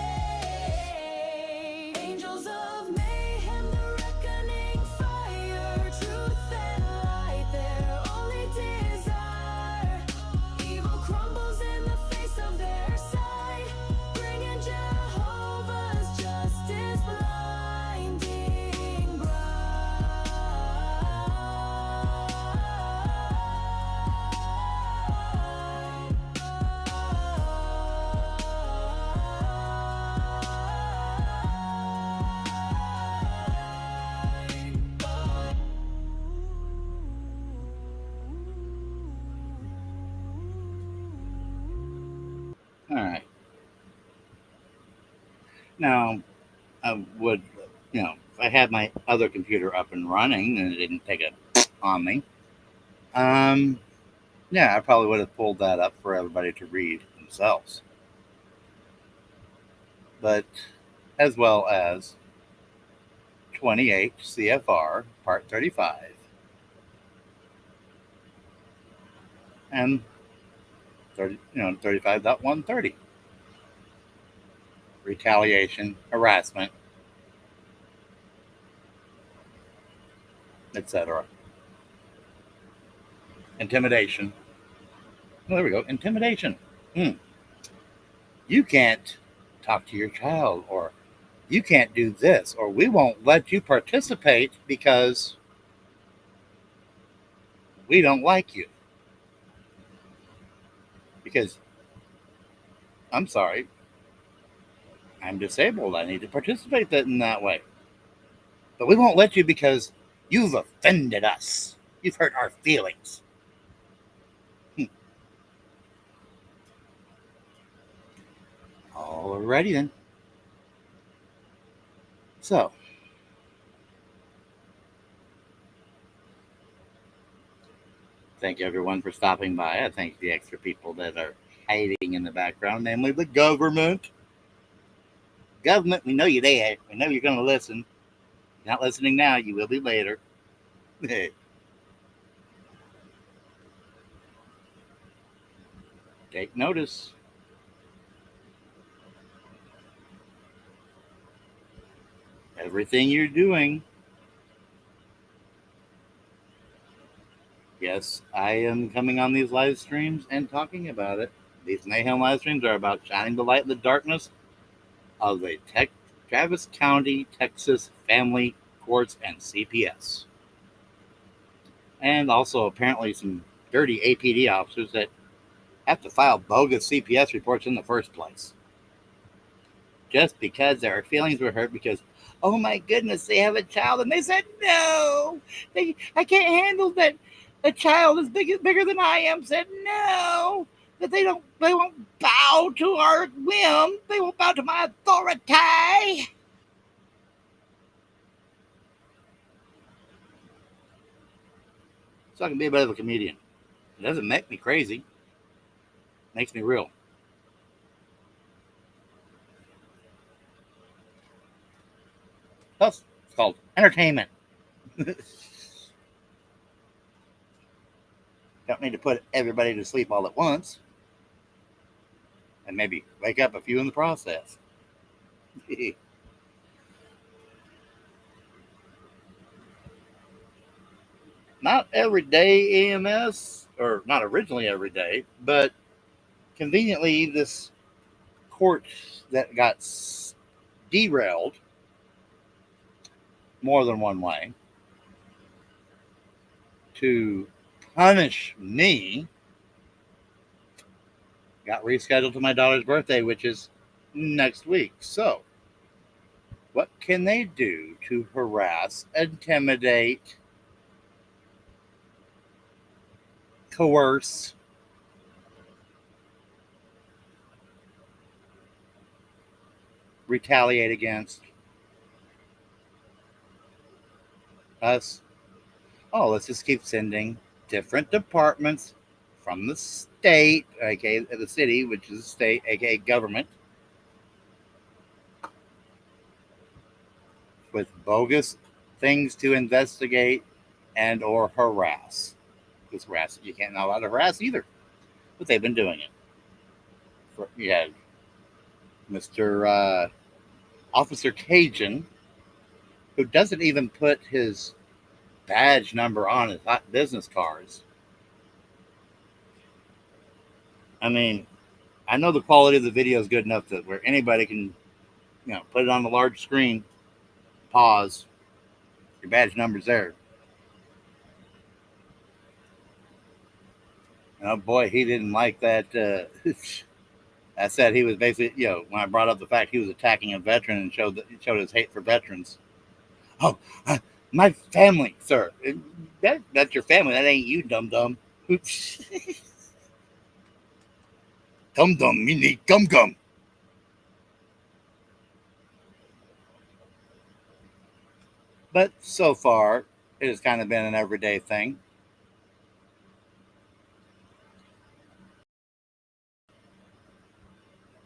Angels of mayhem, the reckoning fire. Truth and light, their only desire. Evil crumbles in the face of their sight, bringing Jehovah's justice blinding All right. Now, I would, if I had my other computer up and running and it didn't take it on me, yeah, I probably would have pulled that up for everybody to read themselves. But as well as 28 CFR Part 35 and 35.130. Retaliation, harassment, etc. Intimidation. Well, there we go. Intimidation. You can't talk to your child, or you can't do this, or we won't let you participate because we don't like you. Because, I'm sorry, I'm disabled. I need to participate in that way. But we won't let you because you've offended us. You've hurt our feelings. Alrighty then. So, thank everyone for stopping by. I thank the extra people that are hiding in the background, namely the government. Government, we know you're there. We know you're going to listen. If you're not listening now, you will be later. Take notice. Everything you're doing. Yes, I am coming on these live streams and talking about it. These Mayhem live streams are about shining the light in the darkness of the Travis County, Texas Family Courts and CPS. And also apparently some dirty APD officers that have to file bogus CPS reports in the first place. Just because their feelings were hurt because, oh my goodness, they have a child. And they said, no, I can't handle that a child is bigger than I am. Said, no, that they won't bow to our whim. They won't bow to my authority. So I can be a bit of a comedian. It doesn't make me crazy. It makes me real. Plus, it's called entertainment. Don't need to put everybody to sleep all at once. And maybe wake up a few in the process. Not every day EMS, or not originally every day, but conveniently this court that got derailed more than one way to punish me got rescheduled to my daughter's birthday, which is next week. So, what can they do to harass, intimidate, coerce retaliate against us. Oh, let's just keep sending different departments from the state, aka the city, which is the state, aka government, with bogus things to investigate and or harass. Because you can't not allowed to harass either, but they've been doing it. You had Mr. Officer Cajun, who doesn't even put his badge number on his business cards. I mean, I know the quality of the video is good enough that where anybody can, put it on the large screen, pause, your badge number's there. Oh boy, he didn't like that. I said he was basically, when I brought up the fact he was attacking a veteran and showed his hate for veterans. Oh, my family, sir. That's your family. That ain't you, dum-dum. Dum-dum, you need gum-gum. But so far, it has kind of been an everyday thing.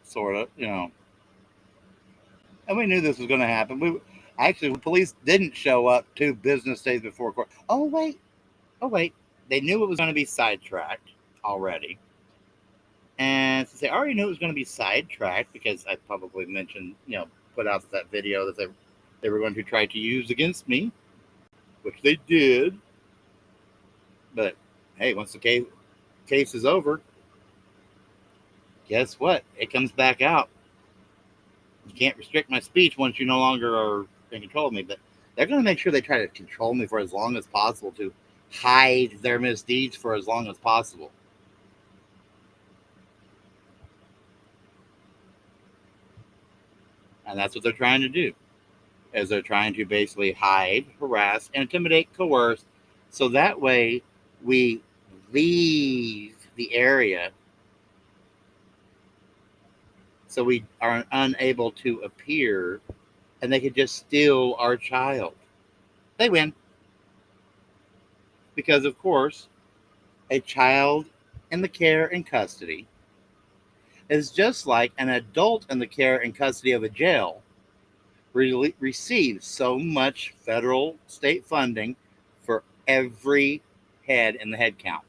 Sort of, And we knew this was going to happen. The police didn't show up 2 business days before court. Oh, wait. They knew it was going to be sidetracked already. And since they already knew it was going to be sidetracked, because I publicly mentioned, put out that video that they were going to try to use against me, which they did. But, hey, once the case is over, guess what? It comes back out. You can't restrict my speech once you no longer are in control of me. But they're going to make sure they try to control me for as long as possible, to hide their misdeeds for as long as possible. And that's what they're trying to do, is they're trying to basically hide, harass, intimidate, coerce, so that way we leave the area, so we are unable to appear, and they could just steal our child. They win. Because, of course, a child in the care and custody is just like an adult in the care and custody of a jail receives so much federal, state funding for every head in the head count.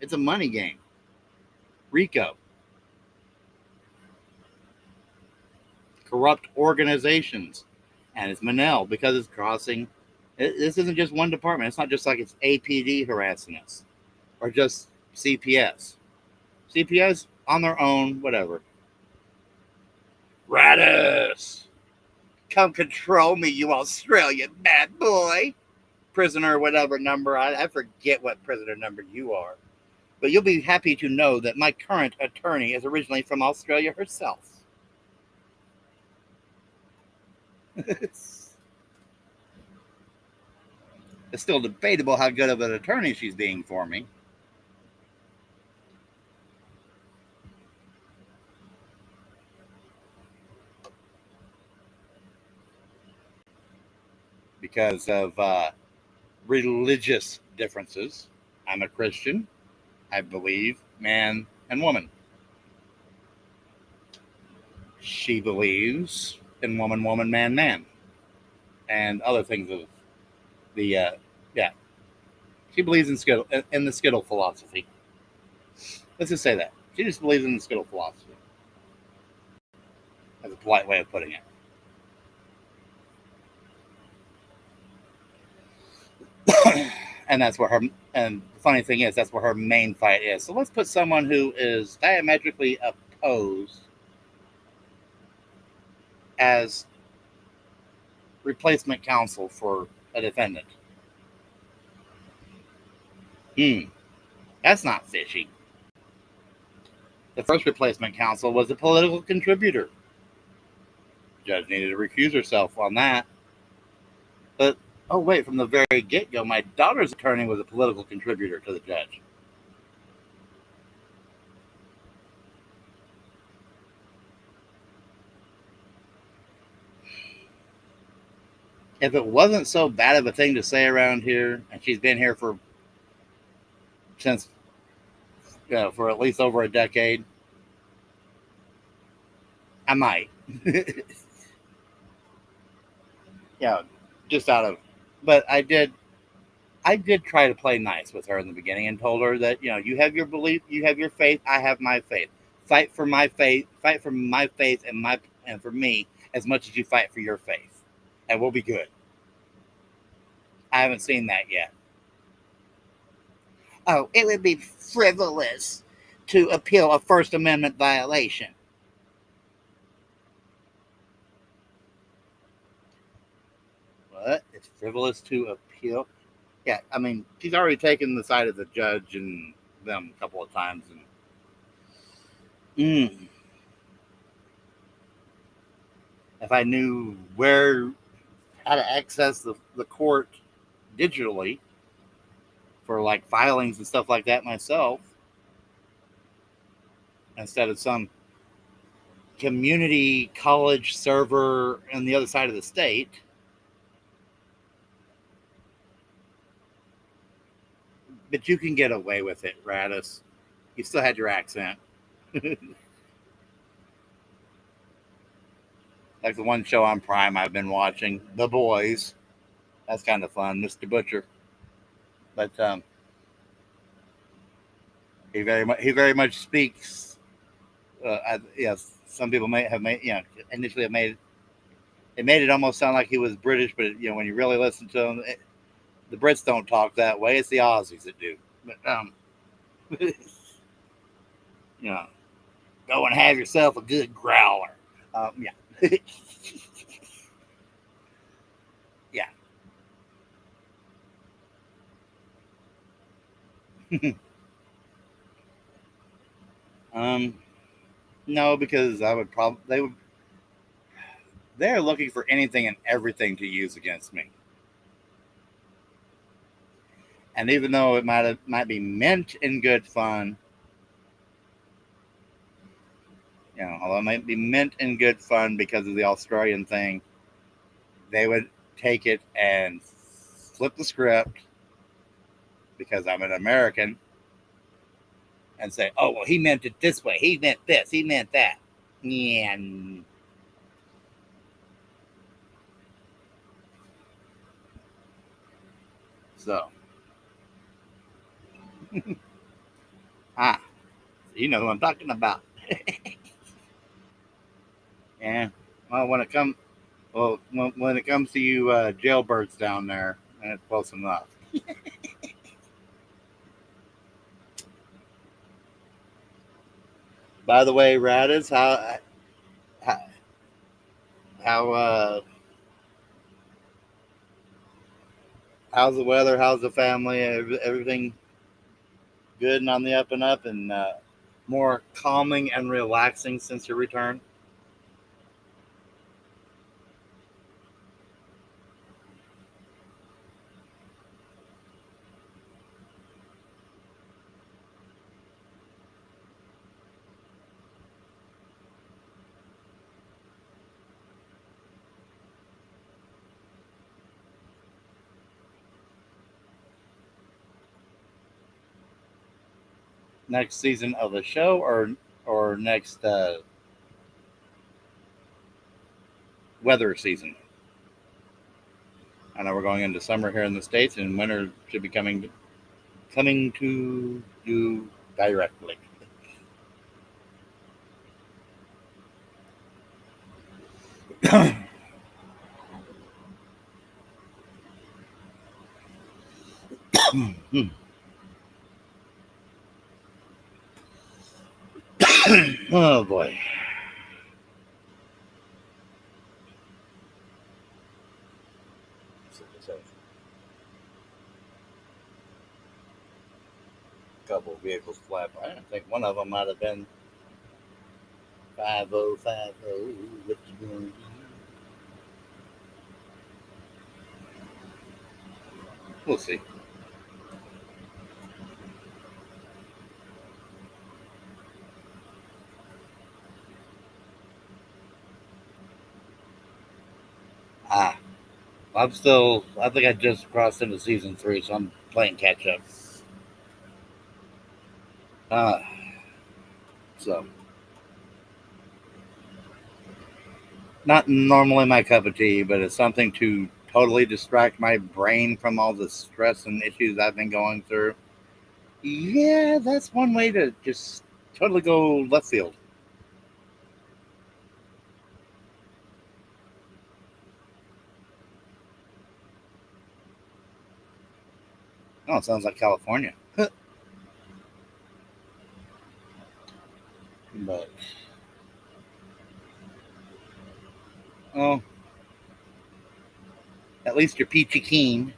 It's a money game. RICO. Corrupt organizations. And it's Manel, because it's crossing. This isn't just one department. It's not just like it's APD harassing us, or just CPS. CPS on their own, whatever. Radis! Come control me, you Australian bad boy! Prisoner, whatever number. I forget what prisoner number you are. But you'll be happy to know that my current attorney is originally from Australia herself. It's still debatable how good of an attorney she's being for me. Because of religious differences. I'm a Christian. I believe man and woman. She believes in woman, woman, man, man. And other things of the, She believes in the Skittle philosophy. Let's just say that. She just believes in the Skittle philosophy. That's a polite way of putting it. And that's where and the funny thing is, that's where her main fight is. So let's put someone who is diametrically opposed as replacement counsel for a defendant. That's not fishy. The first replacement counsel was a political contributor. The judge needed to recuse herself on that. But, oh wait, from the very get-go, my daughter's attorney was a political contributor to the judge. if it wasn't so bad of a thing to say around here, and she's been here since for at least over a decade, I might. Just out of, but I did try to play nice with her in the beginning and told her that, you have your belief, you have your faith, I have my faith. Fight for my faith and for me as much as you fight for your faith, and we'll be good. I haven't seen that yet. Oh, it would be frivolous to appeal a First Amendment violation. What? It's frivolous to appeal? Yeah, I mean, she's already taken the side of the judge and them a couple of times. And if I knew how to access the court digitally for like filings and stuff like that myself, instead of some community college server on the other side of the state, but you can get away with it, Radis. You still had your accent. Like the one show on Prime I've been watching, The Boys. That's kind of fun, Mr. Butcher. But he very much speaks. Yes, some people may have made, initially have made it almost sound like he was British, but when you really listen to him, the Brits don't talk that way. It's the Aussies that do. But go and have yourself a good growler. Yeah. Yeah. No, because they're looking for anything and everything to use against me. And even though it might be meant in good fun, although it might be meant in good fun because of the Australian thing, they would take it and flip the script because I'm an American and say, oh, well, he meant it this way. He meant this. He meant that. And so, you know who I'm talking about. Yeah. Well, when it comes to you jailbirds down there, it's close enough. By the way, Radis, how's the weather? How's the family? Everything good and on the up and up, and more calming and relaxing since your return? Next season of the show, or next weather season? I know we're going into summer here in the States, and winter should be coming to you directly. Oh boy. Couple of vehicles flat by. I think one of them might have been 5050. What you gonna do? We'll see. Ah, I think I just crossed into season 3, so I'm playing catch up. Uh, so, not normally my cup of tea, but it's something to totally distract my brain from all the stress and issues I've been going through. Yeah, that's one way to just totally go left field. Oh, it sounds like California. But, oh, at least you're peachy keen,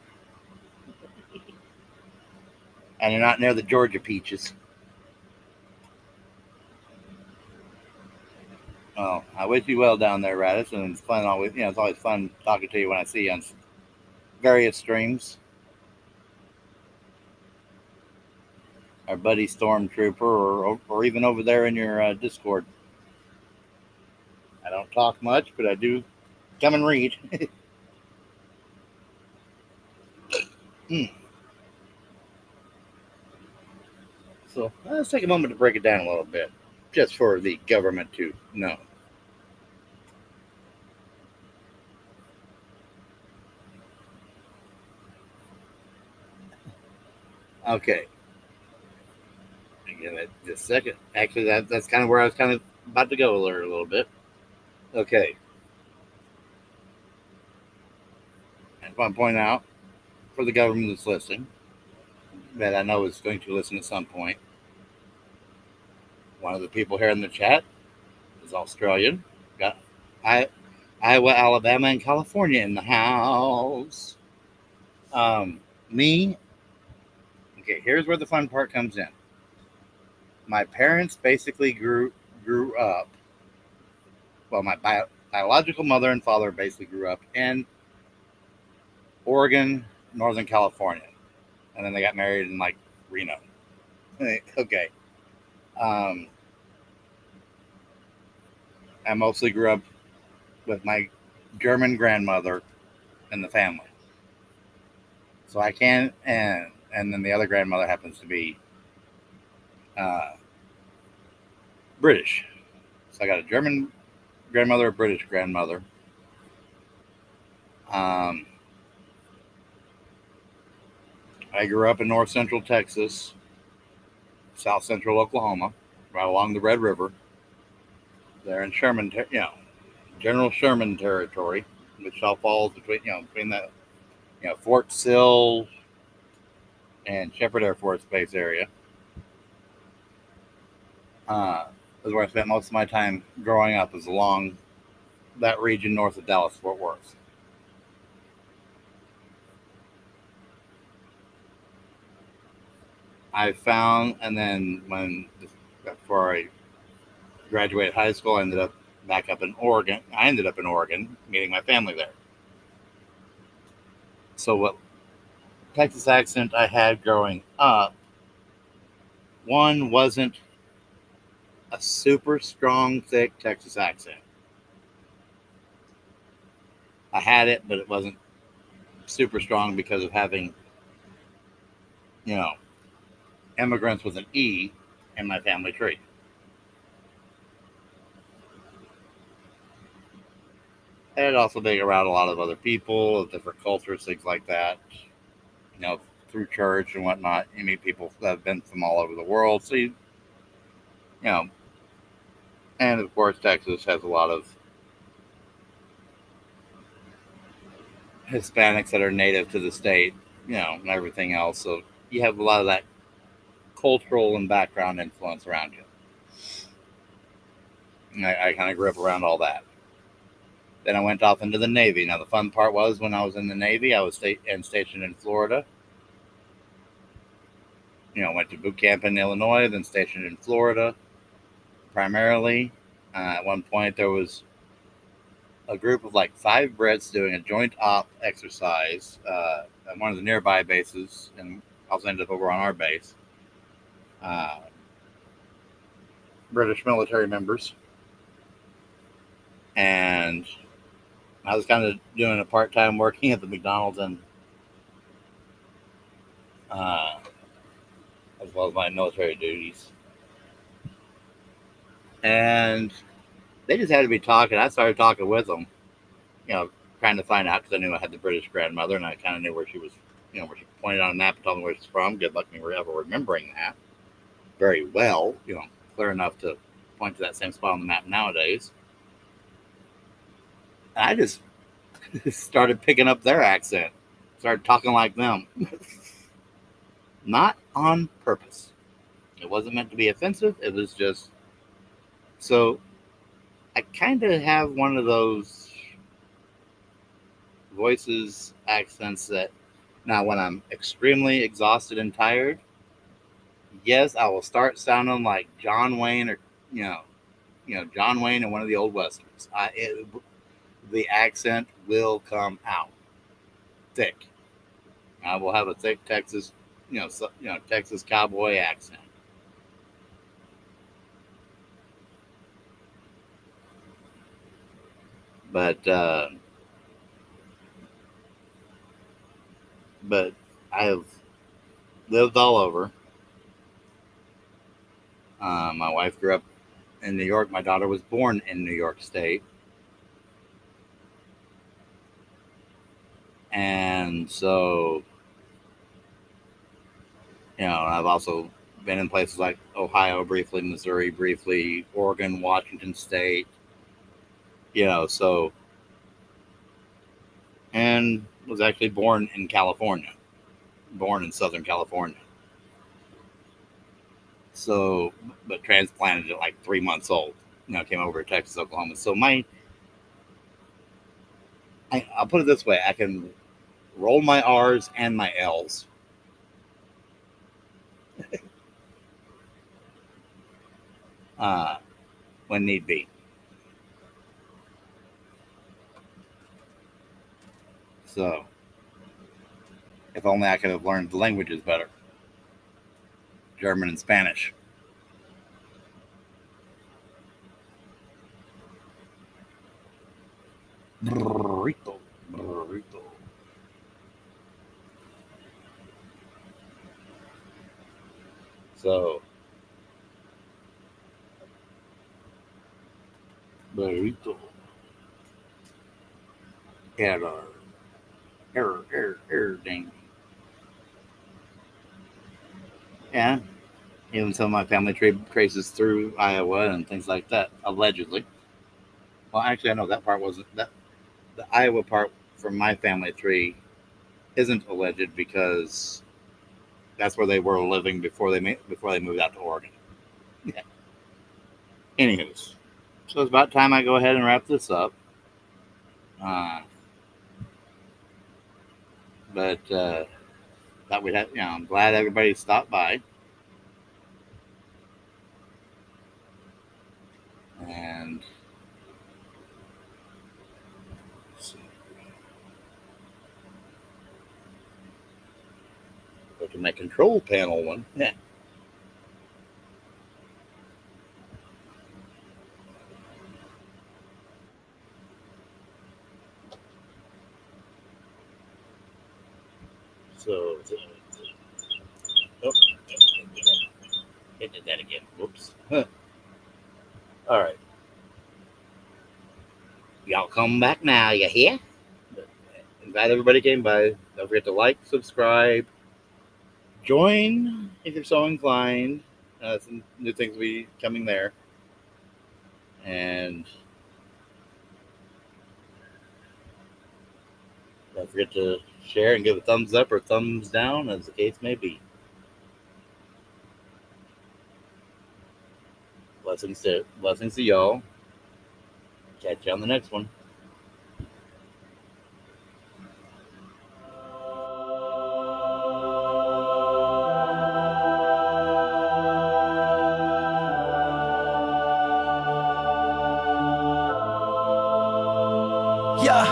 and you're not near the Georgia peaches. Oh, I wish you well down there, Radis, and it's fun always. It's always fun talking to you when I see you on various streams. Our buddy Stormtrooper, or even over there in your Discord. I don't talk much, but I do come and read. Mm. So let's take a moment to break it down a little bit, just for the government to know. Okay, again, just a second. Actually, that's kind of where I was kind of about to go there a little bit. Okay, I just want to point out for the government that's listening, that I know is going to listen at some point. One of the people here in the chat is Australian. Got I, Iowa, Alabama, and California in the house. Me. Okay, here's where the fun part comes in. My parents basically grew up. Well, my biological mother and father basically grew up in Oregon, Northern California, and then they got married in like Reno. Okay. Um, I mostly grew up with my German grandmother in the family. So I can, and then the other grandmother happens to be uh, British. So I got a German grandmother, a British grandmother. Um, I grew up in north central Texas, south central Oklahoma, right along the Red River. There in Sherman, General Sherman territory, which all falls between that Fort Sill and Shepherd Air Force Base area. Is where I spent most of my time growing up, is along that region north of Dallas Fort Worth. I found, and then before I graduated high school, I ended up back up in Oregon. I ended up in Oregon, meeting my family there. So what Texas accent I had growing up, one wasn't a super strong, thick Texas accent. I had it, but it wasn't super strong because of having, you know, immigrants with an E in my family tree. And also being around a lot of other people of different cultures, things like that. Through church and whatnot, you meet people that have been from all over the world. So know, and of course, Texas has a lot of Hispanics that are native to the state, and everything else. So you have a lot of that cultural and background influence around you. And I kind of grew up around all that. Then I went off into the Navy. Now, the fun part was when I was in the Navy, I was stationed in Florida. Went to boot camp in Illinois, then stationed in Florida primarily. At one point, there was a group of like 5 Brits doing a joint op exercise at one of the nearby bases, and I also ended up over on our base. British military members. And I was kind of doing a part-time working at the McDonald's and as well as my military duties. And they just had to be talking. I started talking with them, trying to find out because I knew I had the British grandmother and I kind of knew where she was, where she pointed on a map and told me where she's from. Good luck me ever remembering that very well, clear enough to point to that same spot on the map nowadays. And I just started picking up their accent, started talking like them. Not on purpose. It wasn't meant to be offensive. It was just so I kind of have one of those voices, accents that now when I'm extremely exhausted and tired, yes, I will start sounding like John Wayne or, John Wayne in one of the old westerns. The accent will come out thick. I will have a thick Texas, Texas cowboy accent. But I have lived all over. My wife grew up in New York. My daughter was born in New York State. And so, I've also been in places like Ohio briefly, Missouri briefly, Oregon, Washington State, and was actually born in California, born in Southern California. So, but transplanted at like 3 months old, came over to Texas, Oklahoma. So I'll put it this way. I can roll my R's and my L's. When need be. So, if only I could have learned the languages better. German and Spanish. Burrito. So, burrito. Dang. Yeah. Even some of my family tree traces through Iowa and things like that, allegedly. Well, actually, I know that part wasn't that. The Iowa part from my family tree isn't alleged because that's where they were living before they moved out to Oregon. Yeah. Anywho, so it's about time I go ahead and wrap this up. But thought we'd have, I'm glad everybody stopped by. And go to my control panel one. Yeah. So, it did that again. Whoops. All right. Y'all come back now, you hear? Glad everybody came by. Don't forget to like, subscribe, join if you're so inclined. Some new things will be coming there. And don't forget to share and give a thumbs up or thumbs down, as the case may be. Blessings to y'all. Catch you on the next one. Yeah.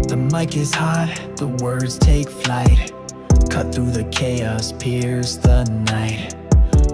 The mic is hot, the words take flight. Cut through the chaos, pierce the night.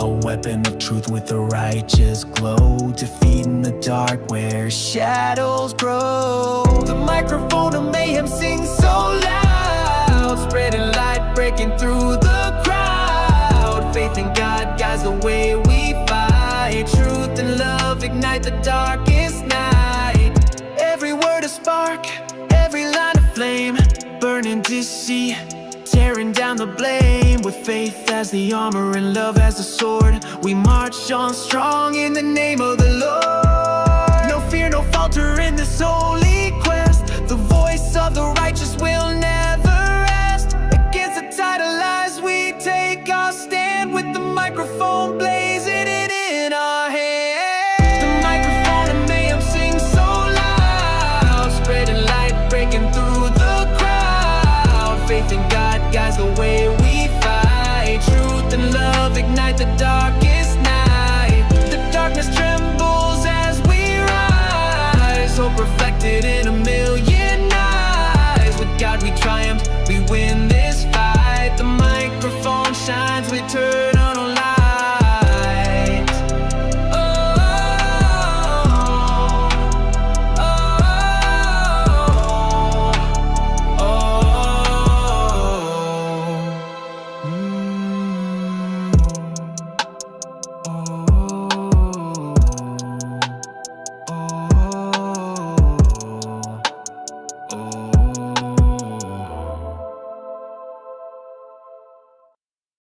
A weapon of truth with a righteous glow, defeating the dark where shadows grow. The microphone of mayhem sings so loud, spreading light, breaking through the crowd. Faith in God guides the way we fight. Truth and love ignite the darkest night. Every word a spark, every line a flame, burning deceit, tearing down the blame. With faith as the armor and love as the sword, we march on strong in the name of the Lord. No fear, no falter in this holy quest. The voice of the righteous will never rest. Against the tide of lies we take our stand, with the microphone blazing it in our hand. The microphone of mayhem sings so loud, spreading light, breaking through the crowd. Faith in God guides the way we fight. Truth and love ignite the dark